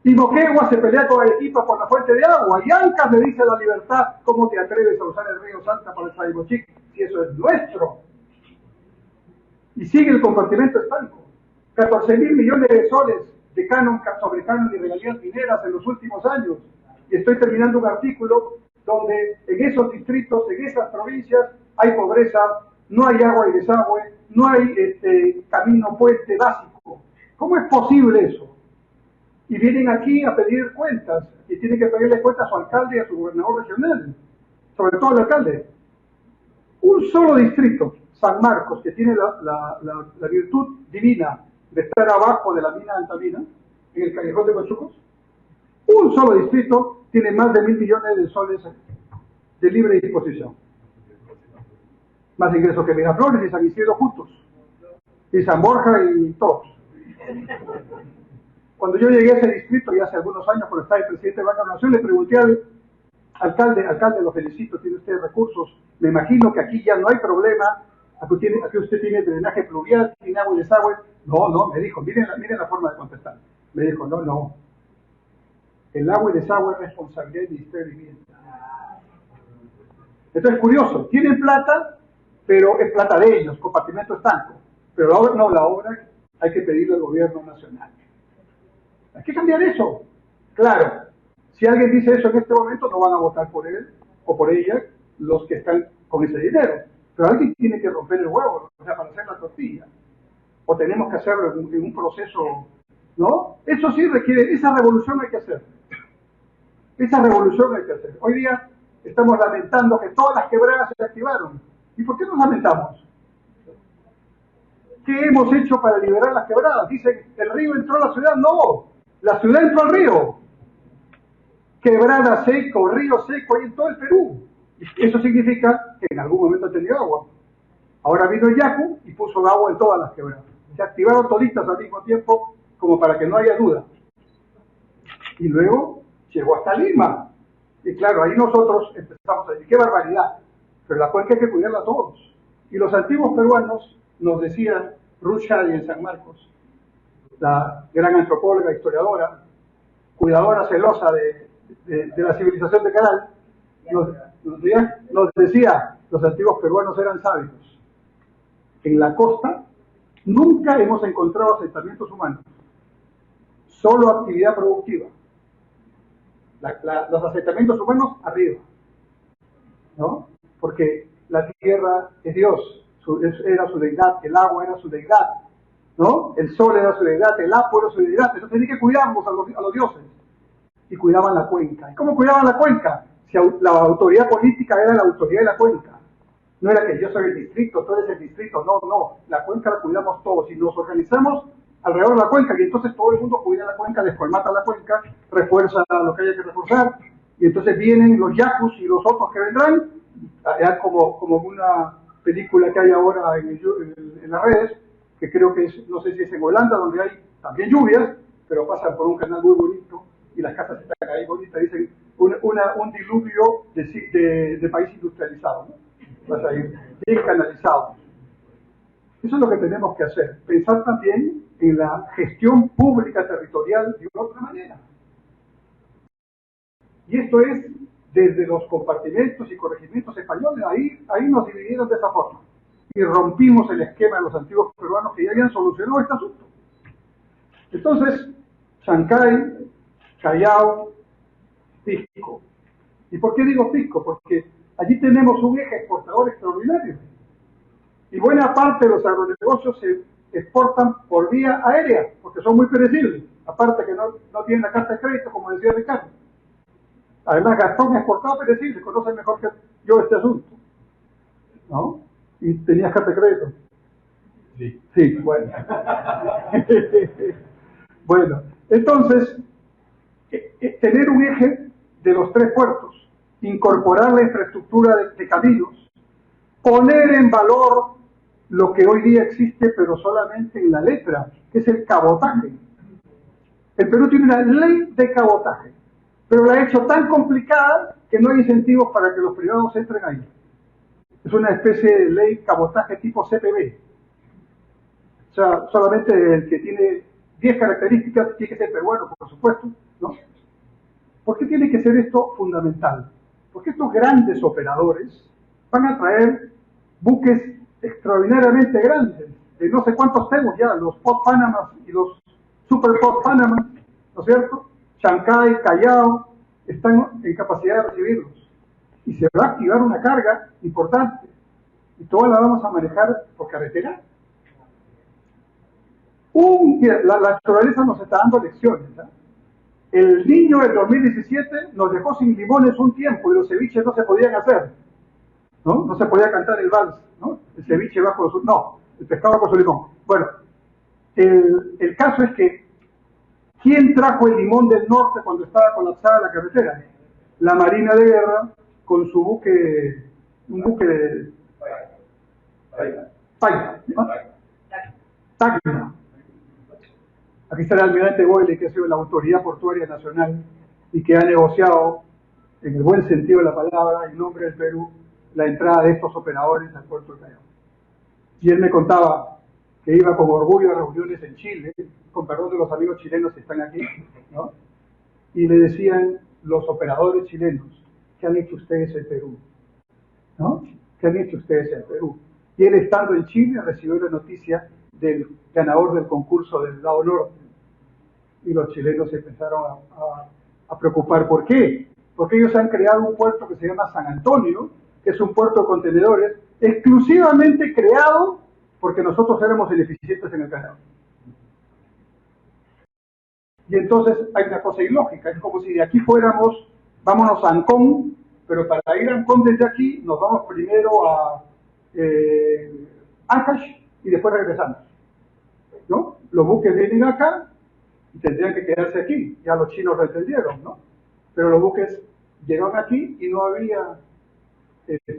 Y Moquegua se pelea con Arequipa por la fuente de agua. Y Ancas le dice a La Libertad, ¿cómo te atreves a usar el río Santa para el Saimochic si eso es nuestro? Y sigue el compartimento estanco. 14.000 millones de soles de canon sobre canon y regalías mineras en los últimos años. Y estoy terminando un artículo donde en esos distritos, en esas provincias, hay pobreza, no hay agua y desagüe, no hay camino, puente básico. ¿Cómo es posible eso? Y vienen aquí a pedir cuentas, y tienen que pedirle cuentas a su alcalde y a su gobernador regional, sobre todo al alcalde. Un solo distrito, San Marcos, que tiene la virtud divina de estar abajo de la mina Altamina, en el callejón de Huachucos, un solo distrito tiene más de 1.000 millones de soles de libre disposición. Más ingresos que Miraflores y San Isidro juntos, y San Borja y todos. Cuando yo llegué a ese distrito, ya hace algunos años, cuando estaba el presidente de Banca de la Nación, le pregunté al alcalde, lo felicito, tiene usted recursos, me imagino que aquí ya no hay problema, aquí usted tiene drenaje pluvial, tiene agua y desagüe. No, me dijo, miren la forma de contestar. Me dijo, no, el agua y desagüe es responsabilidad del Ministerio de Vivienda. Entonces, curioso, tienen plata, pero es plata de ellos, compartimento estanco. Pero la obra hay que pedirle al gobierno nacional. Hay que cambiar eso. Claro, si alguien dice eso en este momento, no van a votar por él o por ella los que están con ese dinero. Pero alguien tiene que romper el huevo, o sea, para hacer la tortilla. O tenemos que hacerlo en un proceso, ¿no? Eso sí requiere, esa revolución hay que hacer. Esa revolución hay que hacer. Hoy día estamos lamentando que todas las quebradas se activaron. ¿Y por qué nos lamentamos? ¿Qué hemos hecho para liberar las quebradas? Dicen, ¿el río entró a la ciudad? No, la ciudad entró al río. Quebrada seco, río seco, hay en todo el Perú. Eso significa que en algún momento ha tenido agua. Ahora vino el Yacu y puso agua en todas las quebradas. Se activaron toditas al mismo tiempo, como para que no haya duda. Y luego llegó hasta Lima. Y claro, ahí nosotros empezamos a decir, ¡qué barbaridad! Pero la cuenca hay que cuidarla todos. Y los antiguos peruanos nos decían, Ruth Shady en San Marcos, la gran antropóloga, historiadora, cuidadora celosa de la civilización de Caral, nos decía, los antiguos peruanos eran sabios. En la costa nunca hemos encontrado asentamientos humanos, solo actividad productiva. Los asentamientos humanos arriba, ¿no? Porque la tierra es Dios, era su deidad, el agua era su deidad, ¿no? El sol era su deidad, el agua era su deidad. Entonces tenía que cuidarnos a los dioses. Y cuidaban la cuenca. ¿Y cómo cuidaban la cuenca? Si la autoridad política era la autoridad de la cuenca. No era que yo soy el distrito, tú eres el distrito. No. La cuenca la cuidamos todos. Y nos organizamos alrededor de la cuenca. Y entonces todo el mundo cuida la cuenca, descolmata la cuenca, refuerza lo que haya que reforzar. Y entonces vienen los yacus y los otros que vendrán. Como una película que hay ahora en las redes, que creo que es, no sé si es en Holanda, donde hay también lluvias, pero pasan por un canal muy bonito y las casas están ahí bonitas, dicen un diluvio de país industrializado, ¿no? Vas a ir bien canalizado. Eso es lo que tenemos que hacer, pensar también en la gestión pública territorial de otra manera. Y esto es desde los compartimentos y corregimientos españoles, ahí nos dividieron de esa forma. Y rompimos el esquema de los antiguos peruanos que ya habían solucionado este asunto. Entonces, Chancay, Callao, Pisco. ¿Y por qué digo Pisco? Porque allí tenemos un eje exportador extraordinario. Y buena parte de los agronegocios se exportan por vía aérea, porque son muy perecibles. Aparte que no tienen la carta de crédito, como decía Ricardo. Además, Gastón ha exportado perecibles, conoce mejor que yo este asunto, ¿no? ¿Y tenías carta de crédito? Sí. Sí, bueno. Bueno, entonces, tener un eje de los 3 puertos, incorporar la infraestructura de caminos, poner en valor lo que hoy día existe, pero solamente en la letra, que es el cabotaje. El Perú tiene una ley de cabotaje, pero la ha hecho tan complicada que no hay incentivos para que los privados entren ahí. Es una especie de ley cabotaje tipo CPB. O sea, solamente el que tiene 10 características tiene que ser peruano, por supuesto, ¿no? ¿Por qué tiene que ser esto fundamental? Porque estos grandes operadores van a traer buques extraordinariamente grandes, de no sé cuántos tenemos ya, los Post Panama y los Super Post Panama, ¿no es cierto? Chancay, Callao, están en capacidad de recibirlos. Y se va a activar una carga importante. Y toda la vamos a manejar por carretera. La naturaleza nos está dando lecciones. ¿Eh? El niño del 2017 nos dejó sin limones un tiempo y los ceviches no se podían hacer. ¿No? No se podía cantar el vals, ¿no? El ceviche bajo su... No, el pescado bajo su limón. Bueno, el caso es que ¿quién trajo el limón del norte cuando estaba colapsada la carretera? La Marina de Guerra con su buque, un buque de... Paina, ¿no? Tacna. Aquí está el almirante Boyle, que ha sido la autoridad portuaria nacional y que ha negociado, en el buen sentido de la palabra, en nombre del Perú, la entrada de estos operadores al puerto de Callao. Y él me contaba que iba con orgullo a reuniones en Chile, con perdón de los amigos chilenos que están aquí, ¿no? Y le decían los operadores chilenos, ¿qué han hecho ustedes en Perú? ¿No? ¿Qué han hecho ustedes en Perú? Y él, estando en Chile, recibió la noticia del ganador del concurso del lado norte. Y los chilenos se empezaron a preocupar. ¿Por qué? Porque ellos han creado un puerto que se llama San Antonio, que es un puerto de contenedores exclusivamente creado porque nosotros éramos ineficientes en el canal. Y entonces hay una cosa ilógica, es como si de aquí fuéramos, vámonos a Ancón, pero para ir a Ancón desde aquí nos vamos primero a Ancash y después regresamos, ¿no? Los buques vienen acá y tendrían que quedarse aquí, ya los chinos lo entendieron, ¿no? Pero los buques llegaron aquí y no había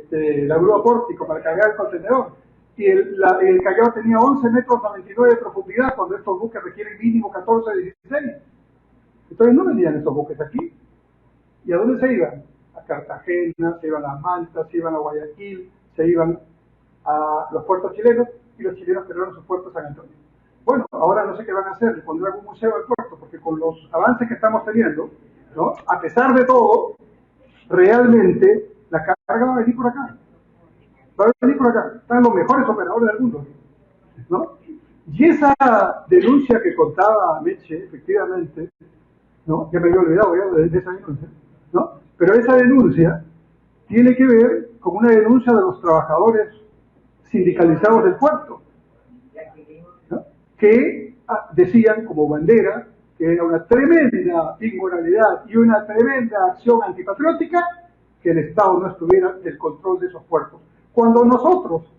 la grúa pórtico para cargar el contenedor. Y el Callao tenía 11 metros 99 de profundidad, cuando estos buques requieren mínimo 14, 16. Entonces no venían esos buques aquí. ¿Y a dónde se iban? A Cartagena, se iban a Manta, se iban a Guayaquil, se iban a los puertos chilenos, y los chilenos crearon sus puertos San Antonio. Bueno, ahora no sé qué van a hacer, le pondré algún museo al puerto, porque con los avances que estamos teniendo, ¿no? A pesar de todo, realmente la carga va a venir por acá. Va a venir por acá. Están los mejores operadores del mundo, ¿no? Y esa denuncia que contaba Meche, efectivamente, ¿no? Ya me había olvidado ya de esa denuncia, ¿no? Pero esa denuncia tiene que ver con una denuncia de los trabajadores sindicalizados del puerto, ¿no? Que decían como bandera que era una tremenda inmoralidad y una tremenda acción antipatriótica que el Estado no estuviera del control de esos puertos. Cuando nosotros,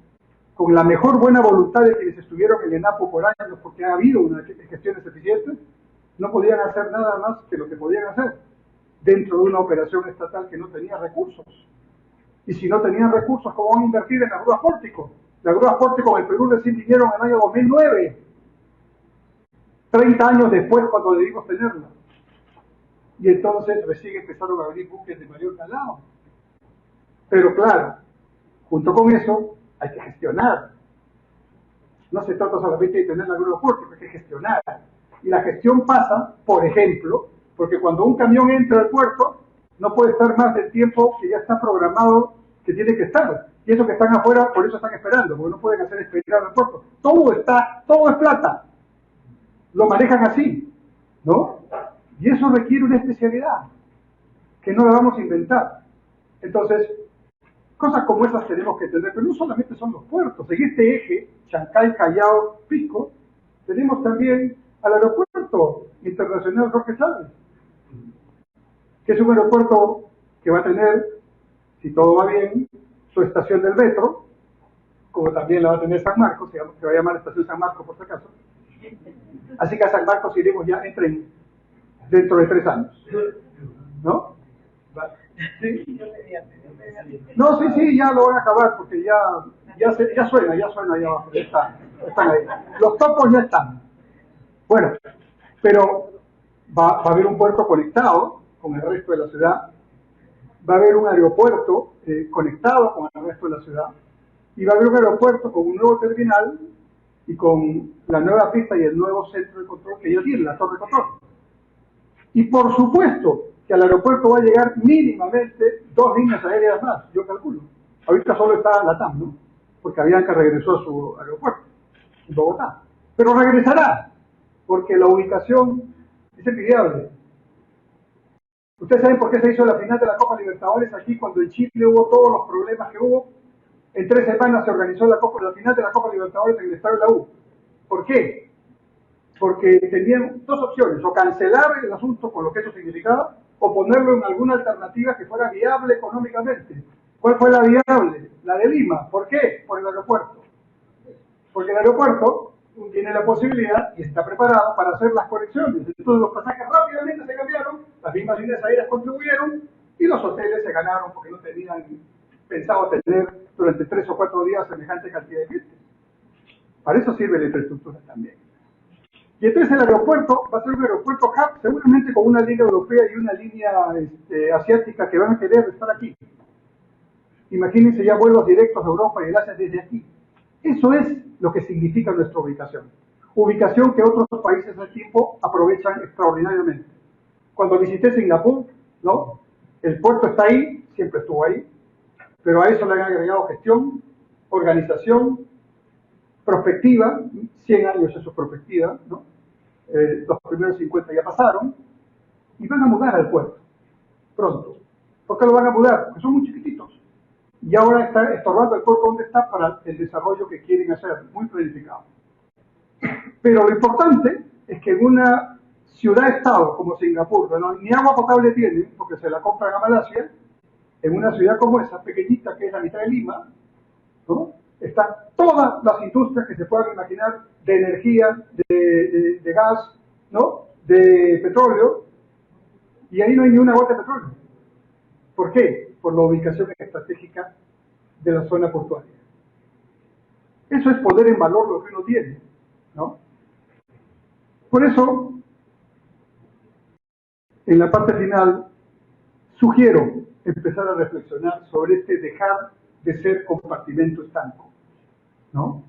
con la mejor buena voluntad de quienes estuvieron en el ENAPO por años, porque ha habido unas gestiones eficientes, no podían hacer nada más que lo que podían hacer dentro de una operación estatal que no tenía recursos. Y si no tenían recursos, ¿cómo van a invertir en las grúas pórtico? Las grúas pórtico en el Perú recién vinieron en el año 2009, 30 años después cuando debimos tenerla. Y entonces recién empezaron a venir buques de mayor calado. Pero claro, junto con eso hay que gestionar. No se trata solamente de tener la grúa pórtico, hay que gestionar. Y la gestión pasa, por ejemplo, porque cuando un camión entra al puerto, no puede estar más del tiempo que ya está programado que tiene que estar. Y esos que están afuera, por eso están esperando, porque no pueden hacer esperar al puerto. Todo es plata. Lo manejan así, ¿no? Y eso requiere una especialidad, que no la vamos a inventar. Entonces, cosas como esas tenemos que tener, pero no solamente son los puertos. En este eje, Chancay, Callao, Pico, tenemos también al aeropuerto internacional Roque Chávez, que es un aeropuerto que va a tener, si todo va bien, su estación del metro, como también la va a tener San Marcos, digamos, que va a llamar Estación San Marcos por si acaso. Así que a San Marcos iremos ya dentro de 3 años, ¿no? ¿Sí? No, sí, ya lo van a acabar porque ya suena allá abajo, ya están ahí. Los topos ya están. Bueno, pero va a haber un puerto conectado con el resto de la ciudad, va a haber un aeropuerto conectado con el resto de la ciudad, y va a haber un aeropuerto con un nuevo terminal y con la nueva pista y el nuevo centro de control que ya tiene, la torre de control. Y por supuesto que al aeropuerto va a llegar mínimamente 2 líneas aéreas más, yo calculo. Ahorita solo está LATAM, ¿no? Porque Avianca regresó a su aeropuerto, en Bogotá. Pero regresará, porque la ubicación es envidiable. Ustedes saben por qué se hizo la final de la Copa Libertadores aquí, cuando en Chile hubo todos los problemas que hubo. En 3 semanas se organizó la final de la Copa Libertadores en el estadio de la U. ¿Por qué? Porque tenían 2 opciones, o cancelar el asunto con lo que eso significaba, o ponerlo en alguna alternativa que fuera viable económicamente. ¿Cuál fue la viable? La de Lima. ¿Por qué? Por el aeropuerto. Porque el aeropuerto tiene la posibilidad y está preparado para hacer las conexiones. Entonces los pasajes rápidamente se cambiaron, las mismas líneas aéreas contribuyeron y los hoteles se ganaron porque no tenían pensado tener durante 3 o 4 días semejante cantidad de clientes. Para eso sirve la infraestructura también. Y entonces el aeropuerto va a ser un aeropuerto hub, seguramente con una línea europea y una línea asiática que van a querer estar aquí. Imagínense ya vuelos directos a Europa y el Asia desde aquí. Eso es lo que significa nuestra ubicación. Ubicación que otros países del tipo aprovechan extraordinariamente. Cuando visité Singapur, ¿no? El puerto está ahí, siempre estuvo ahí, pero a eso le han agregado gestión, organización, prospectiva, 100 años eso es prospectiva, ¿no? Los primeros 50 ya pasaron, y van a mudar al puerto, pronto. ¿Por qué lo van a mudar? Porque son muy chiquititos. Y ahora está estorbando el puerto donde está para el desarrollo que quieren hacer, muy planificado. Pero lo importante es que en una ciudad-estado como Singapur, bueno, ni agua potable tienen, porque se la compran a Malasia, en una ciudad como esa, pequeñita, que es la mitad de Lima, ¿no? Están todas las industrias que se puedan imaginar de energía, de gas, ¿no? De petróleo, y ahí no hay ni una gota de petróleo. ¿Por qué? Por la ubicación estratégica de la zona portuaria. Eso es poner en valor lo que uno tiene, ¿no? Por eso, en la parte final, sugiero empezar a reflexionar sobre dejar de ser compartimento estanco, ¿no?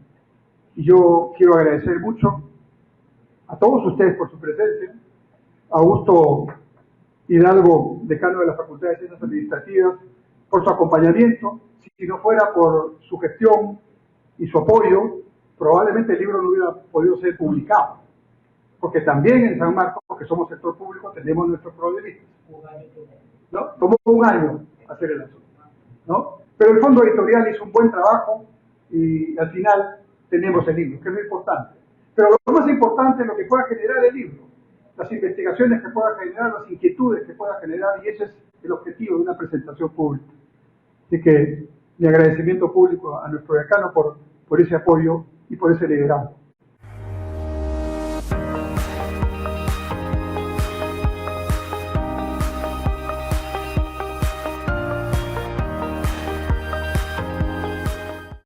Y yo quiero agradecer mucho a todos ustedes por su presencia, a Augusto Hidalgo, decano de la Facultad de Ciencias Administrativas, por su acompañamiento. Si no fuera por su gestión y su apoyo, probablemente el libro no hubiera podido ser publicado, porque también en San Marcos, porque somos sector público, tenemos nuestros problemas, ¿no? Tomó 1 año hacer el asunto, ¿no? Pero el Fondo Editorial hizo un buen trabajo y al final tenemos el libro, que es lo importante. Pero lo más importante es lo que pueda generar el libro, las investigaciones que pueda generar, las inquietudes que pueda generar, y ese es el objetivo de una presentación pública. Así que mi agradecimiento público a nuestro decano por ese apoyo y por ese liderazgo.